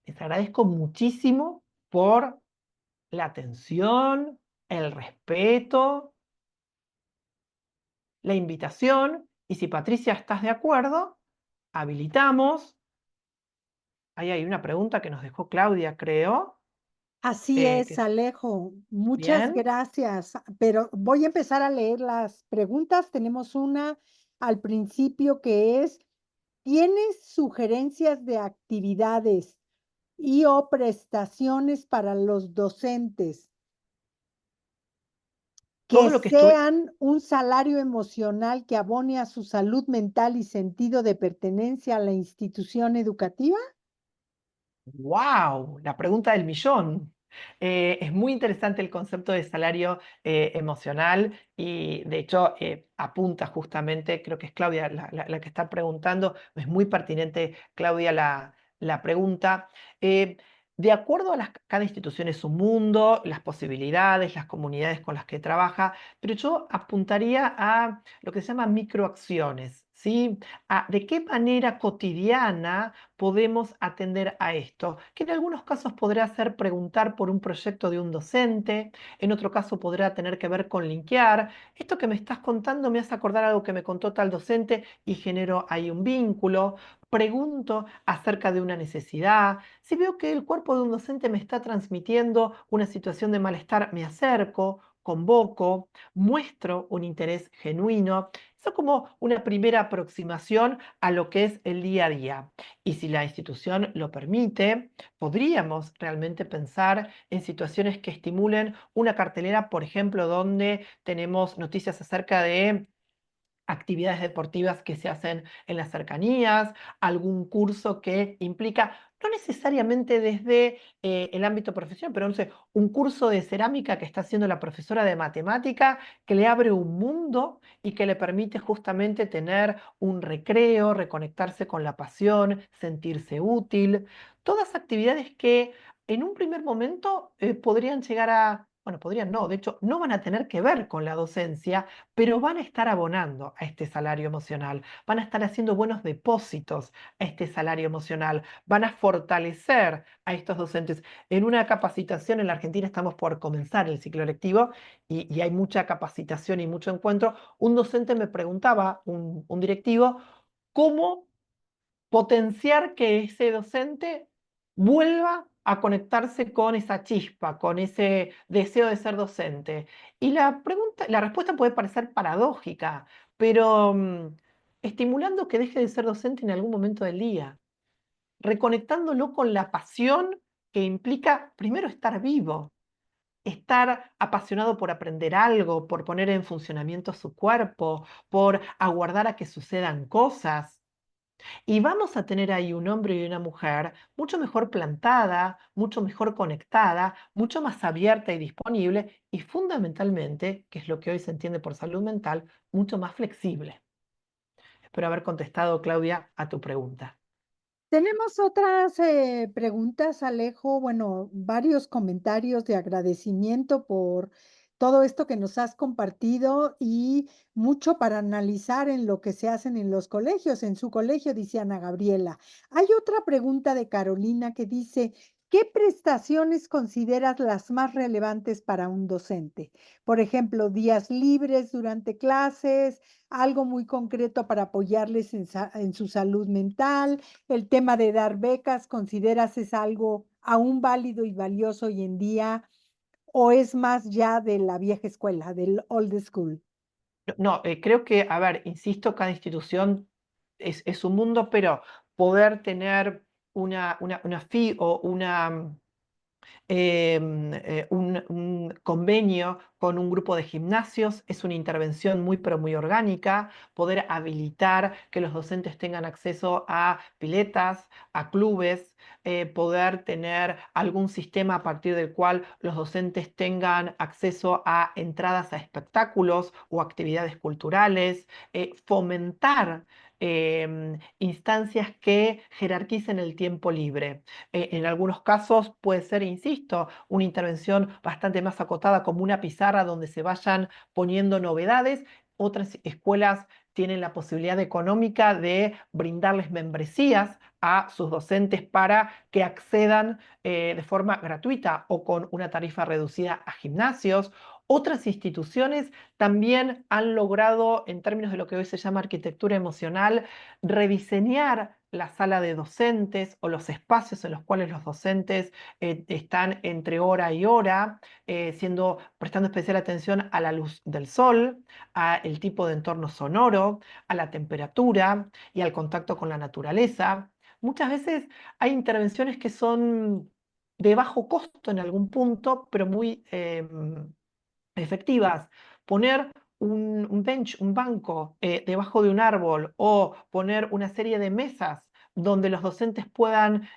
Les agradezco muchísimo por la atención, el respeto, la invitación, y si Patricia estás de acuerdo, habilitamos. Ahí hay una pregunta que nos dejó Claudia, creo. Así es, Que Alejo. Muchas bien. gracias. Pero voy a empezar a leer las preguntas. Tenemos una al principio que es, ¿tienes sugerencias de actividades y o prestaciones para los docentes Todo que lo que estuve. sean un salario emocional que abone a su salud mental y sentido de pertenencia a la institución educativa? ¡Wow! La pregunta del millón. Es muy interesante el concepto de salario emocional y de hecho apunta justamente, creo que es Claudia la que está preguntando, es muy pertinente, Claudia, la pregunta. De acuerdo a cada institución es un mundo, las posibilidades, las comunidades con las que trabaja, pero yo apuntaría a lo que se llama microacciones, ¿sí? De qué manera cotidiana podemos atender a esto, que en algunos casos podrá ser preguntar por un proyecto de un docente, en otro caso podrá tener que ver con linkear. Esto que me estás contando me hace acordar algo que me contó tal docente y genero ahí un vínculo. Pregunto acerca de una necesidad. Si veo que el cuerpo de un docente me está transmitiendo una situación de malestar, me acerco, convoco, muestro un interés genuino. Eso es como una primera aproximación a lo que es el día a día. Y si la institución lo permite, podríamos realmente pensar en situaciones que estimulen una cartelera, por ejemplo, donde tenemos noticias acerca de actividades deportivas que se hacen en las cercanías, algún curso que implica, no necesariamente desde el ámbito profesional, pero no sé, un curso de cerámica que está haciendo la profesora de matemática, que le abre un mundo y que le permite justamente tener un recreo, reconectarse con la pasión, sentirse útil. Todas actividades que en un primer momento podrían llegar a, bueno, podrían no, de hecho, no van a tener que ver con la docencia, pero van a estar abonando a este salario emocional, van a estar haciendo buenos depósitos a este salario emocional, van a fortalecer a estos docentes. En una capacitación en la Argentina estamos por comenzar el ciclo lectivo y hay mucha capacitación y mucho encuentro. Un docente me preguntaba, un directivo, ¿cómo potenciar que ese docente vuelva a conectarse con esa chispa, con ese deseo de ser docente? Y la respuesta puede parecer paradójica, pero estimulando que deje de ser docente en algún momento del día, reconectándolo con la pasión que implica primero estar vivo, estar apasionado por aprender algo, por poner en funcionamiento su cuerpo, por aguardar a que sucedan cosas. Y vamos a tener ahí un hombre y una mujer mucho mejor plantada, mucho mejor conectada, mucho más abierta y disponible y fundamentalmente, que es lo que hoy se entiende por salud mental, mucho más flexible. Espero haber contestado, Claudia, a tu pregunta. Tenemos otras preguntas, Alejo. Bueno, varios comentarios de agradecimiento por todo esto que nos has compartido y mucho para analizar en lo que se hacen en los colegios. En su colegio, dice Ana Gabriela. Hay otra pregunta de Carolina que dice, ¿qué prestaciones consideras las más relevantes para un docente? Por ejemplo, días libres durante clases, algo muy concreto para apoyarles en su salud mental. El tema de dar becas, ¿consideras es algo aún válido y valioso hoy en día o es más ya de la vieja escuela, del old school? No, creo que, a ver, insisto, cada institución es un mundo, pero poder tener una fee o un convenio con un grupo de gimnasios, es una intervención muy, pero muy orgánica, poder habilitar que los docentes tengan acceso a piletas, a clubes, poder tener algún sistema a partir del cual los docentes tengan acceso a entradas a espectáculos o actividades culturales, fomentar instancias que jerarquicen el tiempo libre. En algunos casos puede ser, insisto, una intervención bastante más acotada como una pizarra donde se vayan poniendo novedades. Otras escuelas tienen la posibilidad económica de brindarles membresías a sus docentes para que accedan de forma gratuita o con una tarifa reducida a gimnasios. Otras instituciones también han logrado, en términos de lo que hoy se llama arquitectura emocional, rediseñar la sala de docentes o los espacios en los cuales los docentes están entre hora y hora, prestando especial atención a la luz del sol, al tipo de entorno sonoro, a la temperatura y al contacto con la naturaleza. Muchas veces hay intervenciones que son de bajo costo en algún punto, pero muy efectivas. Poner un bench, un banco debajo de un árbol o poner una serie de mesas donde los docentes puedan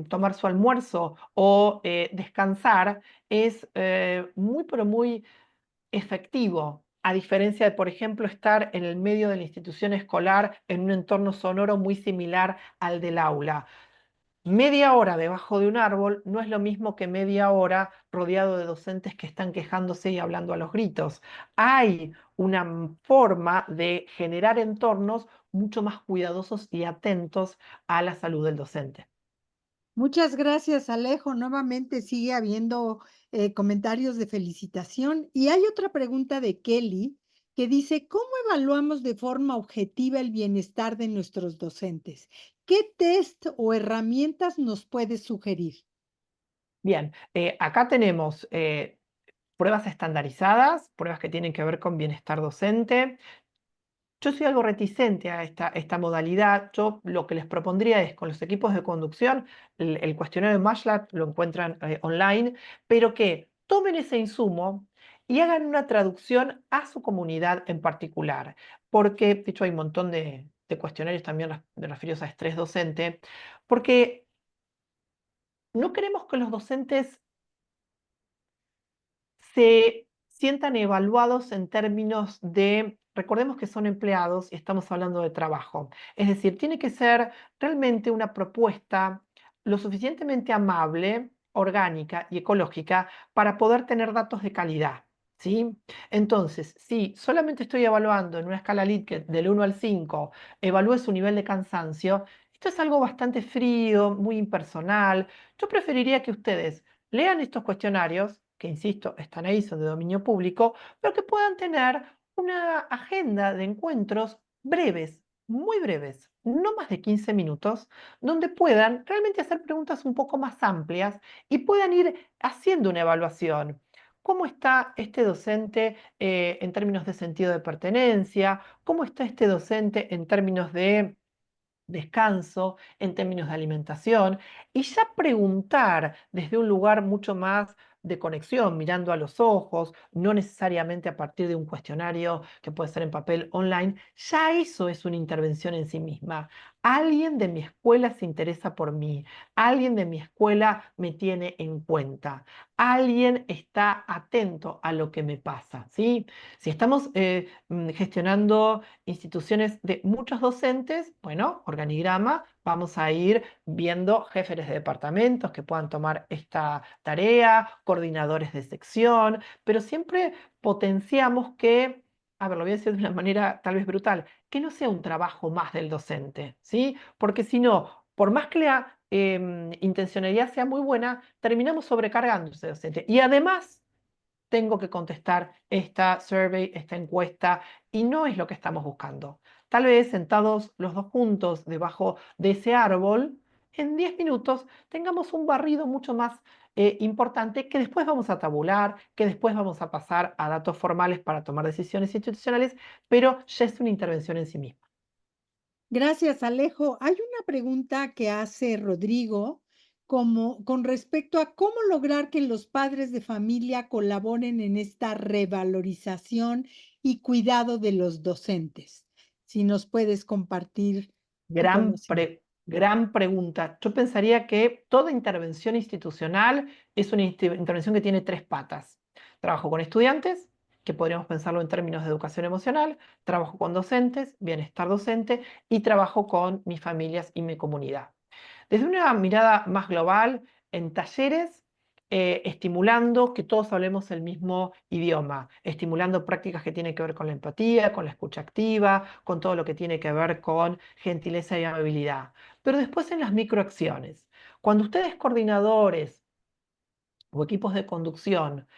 tomar su almuerzo o descansar es muy, pero muy efectivo. A diferencia de, por ejemplo, estar en el medio de la institución escolar en un entorno sonoro muy similar al del aula. Media hora debajo de un árbol no es lo mismo que media hora rodeado de docentes que están quejándose y hablando a los gritos. Hay una forma de generar entornos mucho más cuidadosos y atentos a la salud del docente. Muchas gracias, Alejo. Nuevamente sigue habiendo comentarios de felicitación. Y hay otra pregunta de Kelly que dice, ¿cómo evaluamos de forma objetiva el bienestar de nuestros docentes? ¿Qué test o herramientas nos puedes sugerir? Bien, acá tenemos pruebas estandarizadas, pruebas que tienen que ver con bienestar docente. Yo soy algo reticente a esta modalidad. Yo lo que les propondría es, con los equipos de conducción, el cuestionario de MATLAB lo encuentran online, pero que tomen ese insumo y hagan una traducción a su comunidad en particular. Porque, de hecho, hay un montón de cuestionarios también referidos a estrés docente, porque no queremos que los docentes se sientan evaluados en términos de, recordemos que son empleados y estamos hablando de trabajo. Es decir, tiene que ser realmente una propuesta lo suficientemente amable, orgánica y ecológica para poder tener datos de calidad. ¿Sí? Entonces, si solamente estoy evaluando en una escala Likert del 1 al 5, evalúe su nivel de cansancio, esto es algo bastante frío, muy impersonal. Yo preferiría que ustedes lean estos cuestionarios, que insisto, están ahí, son de dominio público, pero que puedan tener una agenda de encuentros breves, muy breves, no más de 15 minutos, donde puedan realmente hacer preguntas un poco más amplias y puedan ir haciendo una evaluación. ¿Cómo está este docente en términos de sentido de pertenencia? ¿Cómo está este docente en términos de descanso, en términos de alimentación, y ya preguntar desde un lugar mucho más de conexión, mirando a los ojos, no necesariamente a partir de un cuestionario que puede ser en papel online, ya eso es una intervención en sí misma. Alguien de mi escuela se interesa por mí, alguien de mi escuela me tiene en cuenta, alguien está atento a lo que me pasa, ¿sí? Si estamos gestionando instituciones de muchos docentes, bueno, organigrama, vamos a ir viendo jefes de departamentos que puedan tomar esta tarea, coordinadores de sección, pero siempre potenciamos que, a ver, lo voy a decir de una manera tal vez brutal, que no sea un trabajo más del docente, ¿sí? Porque si no, por más que la intencionalidad sea muy buena, terminamos sobrecargando ese docente. Y además tengo que contestar esta survey, esta encuesta, y no es lo que estamos buscando. Tal vez sentados los dos juntos debajo de ese árbol, en 10 minutos tengamos un barrido mucho más importante que después vamos a tabular, que después vamos a pasar a datos formales para tomar decisiones institucionales, pero ya es una intervención en sí misma. Gracias, Alejo. Hay una pregunta que hace Rodrigo con respecto a cómo lograr que los padres de familia colaboren en esta revalorización y cuidado de los docentes. Si nos puedes compartir tu conocimiento. Gran pregunta. Yo pensaría que toda intervención institucional es una intervención que tiene tres patas. Trabajo con estudiantes, que podríamos pensarlo en términos de educación emocional, trabajo con docentes, bienestar docente, y trabajo con mis familias y mi comunidad. Desde una mirada más global, en talleres, estimulando que todos hablemos el mismo idioma, estimulando prácticas que tienen que ver con la empatía, con la escucha activa, con todo lo que tiene que ver con gentileza y amabilidad. Pero después en las microacciones, cuando ustedes coordinadores o equipos de conducción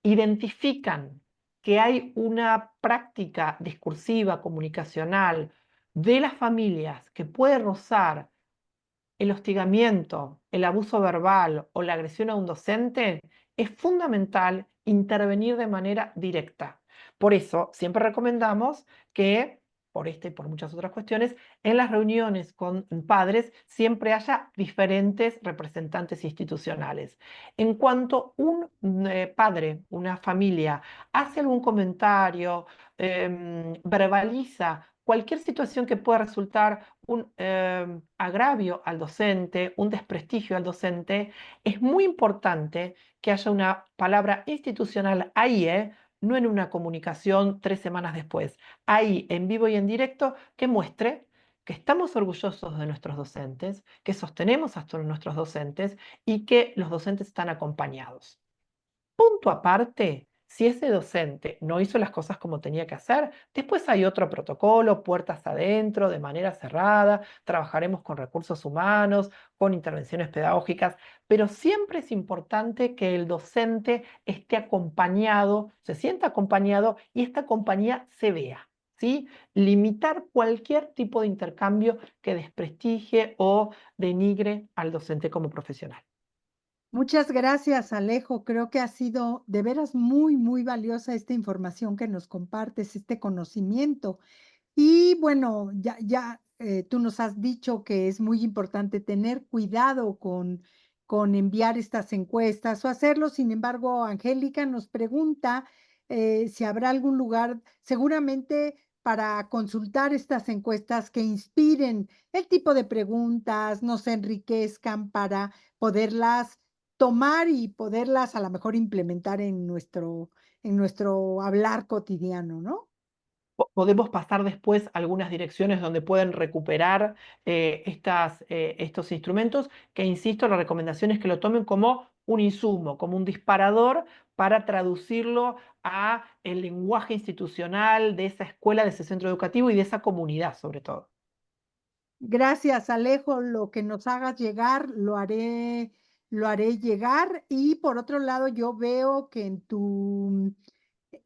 identifican que hay una práctica discursiva, comunicacional de las familias que puede rozar el hostigamiento, el abuso verbal o la agresión a un docente, es fundamental intervenir de manera directa. Por eso, siempre recomendamos que, por esta y por muchas otras cuestiones, en las reuniones con padres siempre haya diferentes representantes institucionales. En cuanto un padre, una familia, hace algún comentario, verbaliza cualquier situación que pueda resultar un agravio al docente, un desprestigio al docente, es muy importante que haya una palabra institucional ahí, no en una comunicación 3 semanas después, ahí en vivo y en directo, que muestre que estamos orgullosos de nuestros docentes, que sostenemos a nuestros docentes y que los docentes están acompañados. Punto aparte, si ese docente no hizo las cosas como tenía que hacer, después hay otro protocolo, puertas adentro, de manera cerrada, trabajaremos con recursos humanos, con intervenciones pedagógicas, pero siempre es importante que el docente esté acompañado, se sienta acompañado y esta compañía se vea, ¿sí? Limitar cualquier tipo de intercambio que desprestigie o denigre al docente como profesional. Muchas gracias, Alejo. Creo que ha sido de veras muy, muy valiosa esta información que nos compartes, este conocimiento. Y bueno, tú nos has dicho que es muy importante tener cuidado con enviar estas encuestas o hacerlo. Sin embargo, Angélica nos pregunta si habrá algún lugar, seguramente para consultar estas encuestas que inspiren el tipo de preguntas, nos enriquezcan para poderlas tomar y poderlas a lo mejor implementar en nuestro hablar cotidiano, ¿no? Podemos pasar después algunas direcciones donde pueden recuperar estos instrumentos, que insisto, la recomendación es que lo tomen como un insumo, como un disparador para traducirlo a el lenguaje institucional de esa escuela, de ese centro educativo y de esa comunidad sobre todo. Gracias, Alejo. Lo que nos hagas llegar, lo haré llegar. Y por otro lado, yo veo que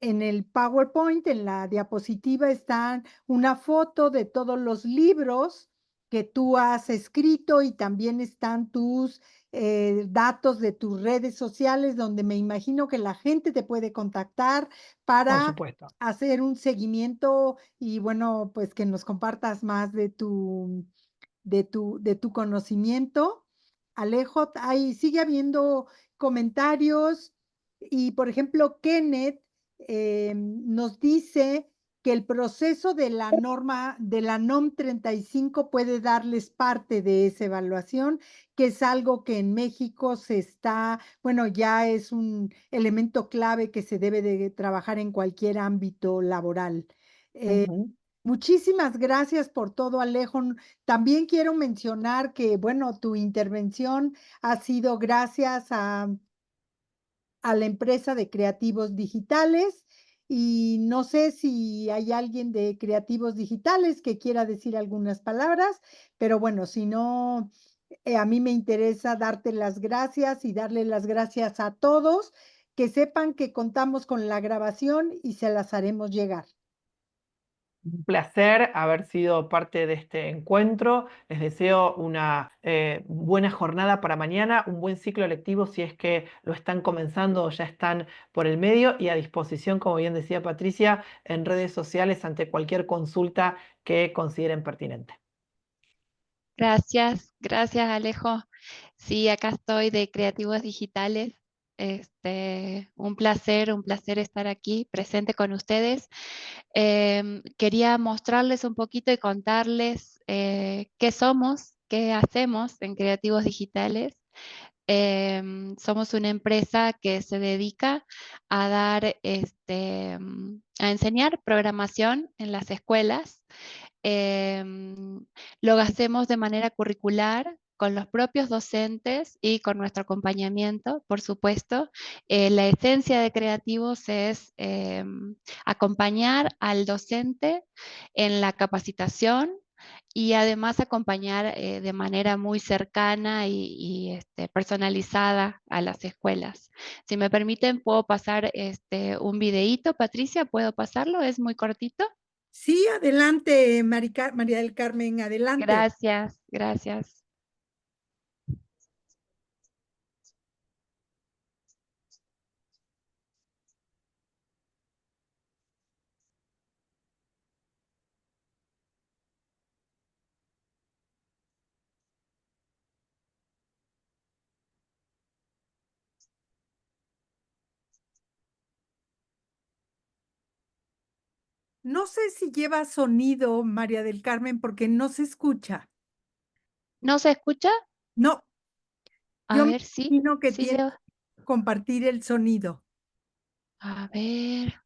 en el PowerPoint, en la diapositiva, está una foto de todos los libros que tú has escrito y también están tus datos de tus redes sociales, donde me imagino que la gente te puede contactar Por para supuesto. hacer un seguimiento y bueno, pues que nos compartas más de tu conocimiento. Alejo, ahí sigue habiendo comentarios y, por ejemplo, Kenneth nos dice que el proceso de la norma, de la NOM 35 puede darles parte de esa evaluación, que es algo que en México bueno, ya es un elemento clave que se debe de trabajar en cualquier ámbito laboral. Ujú. Muchísimas gracias por todo, Alejo. También quiero mencionar que, bueno, tu intervención ha sido gracias a la empresa de creativos digitales y no sé si hay alguien de creativos digitales que quiera decir algunas palabras, pero bueno, si no, a mí me interesa darte las gracias y darle las gracias a todos, que sepan que contamos con la grabación y se las haremos llegar. Un placer haber sido parte de este encuentro. Les deseo una buena jornada para mañana, un buen ciclo lectivo si es que lo están comenzando o ya están por el medio, y a disposición, como bien decía Patricia, en redes sociales ante cualquier consulta que consideren pertinente. Gracias, gracias Alejo. Sí, acá estoy de Creativos Digitales. Un placer estar aquí presente con ustedes. Quería mostrarles un poquito y contarles qué somos, qué hacemos en Creativos Digitales. Somos una empresa que se dedica a a enseñar programación en las escuelas. Lo hacemos de manera curricular con los propios docentes y con nuestro acompañamiento, por supuesto. La esencia de Creativos es acompañar al docente en la capacitación y además acompañar de manera muy cercana y personalizada a las escuelas. Si me permiten, puedo pasar un videíto. Patricia, ¿puedo pasarlo? Es muy cortito. Sí, adelante, María del Carmen, adelante. Gracias, gracias. No sé si lleva sonido, María del Carmen, porque no se escucha. ¿No se escucha? No, A yo me ver, sí, imagino que sí tiene lleva. que compartir el sonido. A ver,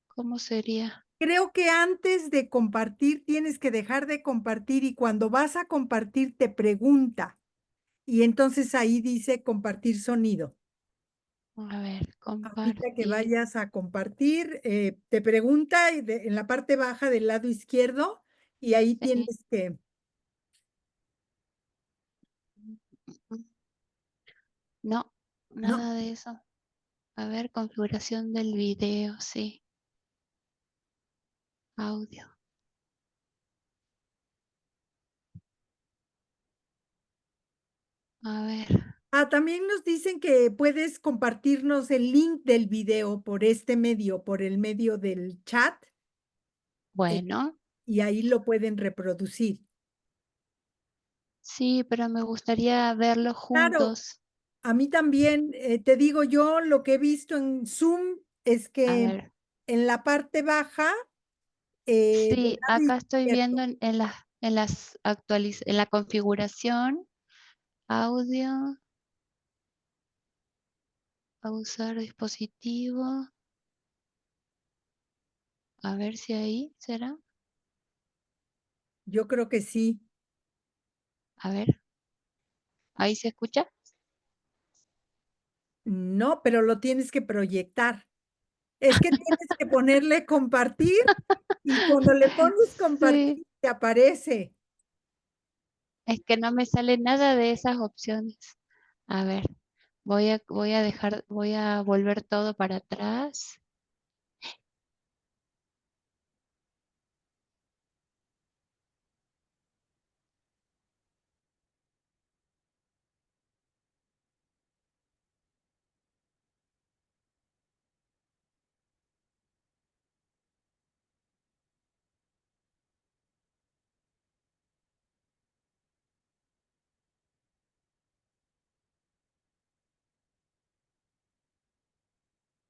¿cómo sería? Creo que antes de compartir tienes que dejar de compartir y cuando vas a compartir te pregunta y entonces ahí dice compartir sonido. A ver, Ahorita que compartir. vayas a compartir, te pregunta en la parte baja del lado izquierdo y ahí Sí. tienes que... No, No, nada de eso. A ver, configuración del video, sí. Audio. A ver. También nos dicen que puedes compartirnos el link del video por este medio, por el medio del chat, Bueno, y ahí lo pueden reproducir. sí, pero me gustaría verlo Claro, juntos. a mí también, te digo, yo lo que he visto en Zoom es A que ver, en la parte baja, del sí, lado acá estoy izquierdo, viendo en la configuración, audio, pausar dispositivo. A ver si ahí será. yo creo que sí. A ver, ¿ahí se escucha? No, pero lo tienes que proyectar. Es que tienes que ponerle compartir y cuando le pones Sí, compartir te aparece. es que no me sale nada de esas opciones. A ver, voy a volver todo para atrás.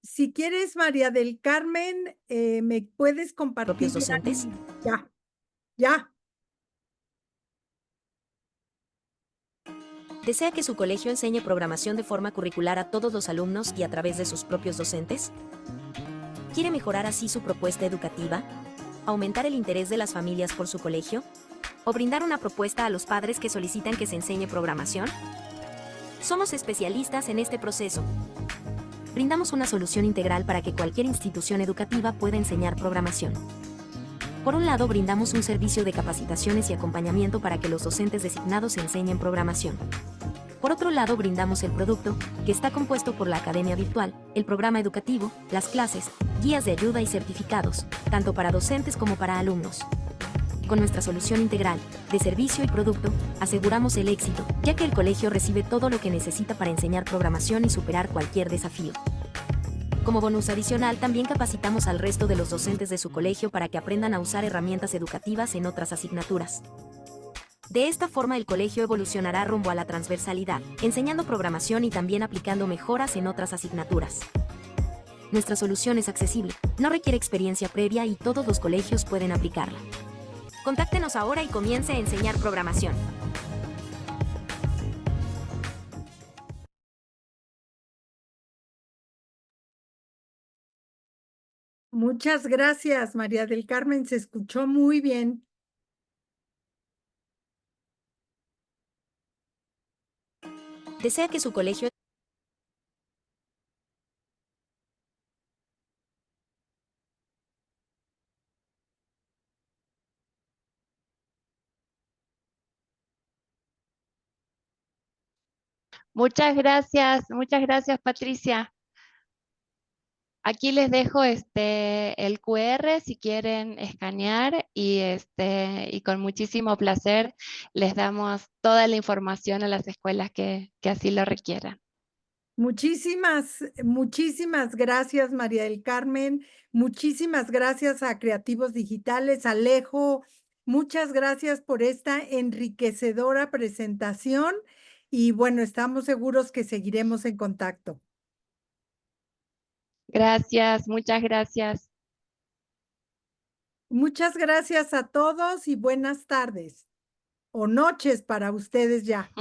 Si quieres, María del Carmen, me puedes compartir propios ya. docentes? Ya, ya. ¿Desea que su colegio enseñe programación de forma curricular a todos los alumnos y a través de sus propios docentes? ¿Quiere mejorar así su propuesta educativa? ¿Aumentar el interés de las familias por su colegio? ¿O brindar una propuesta a los padres que solicitan que se enseñe programación? Somos especialistas en este proceso. Brindamos una solución integral para que cualquier institución educativa pueda enseñar programación. Por un lado, brindamos un servicio de capacitaciones y acompañamiento para que los docentes designados enseñen programación. Por otro lado, brindamos el producto, que está compuesto por la academia virtual, el programa educativo, las clases, guías de ayuda y certificados, tanto para docentes como para alumnos. Con nuestra solución integral, de servicio y producto, aseguramos el éxito, ya que el colegio recibe todo lo que necesita para enseñar programación y superar cualquier desafío. Como bonus adicional, también capacitamos al resto de los docentes de su colegio para que aprendan a usar herramientas educativas en otras asignaturas. De esta forma, el colegio evolucionará rumbo a la transversalidad, enseñando programación y también aplicando mejoras en otras asignaturas. Nuestra solución es accesible, no requiere experiencia previa y todos los colegios pueden aplicarla. Contáctenos ahora y comience a enseñar programación. Muchas gracias, María del Carmen. Se escuchó muy bien. ¿Desea que su colegio Muchas gracias, Patricia. Aquí les dejo el QR si quieren escanear y con muchísimo placer les damos toda la información a las escuelas que así lo requieran. Muchísimas gracias, María del Carmen. Muchísimas gracias a Creativos Digitales, Alejo. Muchas gracias por esta enriquecedora presentación. Y bueno, estamos seguros que seguiremos en contacto. Gracias, muchas gracias. Muchas gracias a todos y buenas tardes o noches para ustedes ya.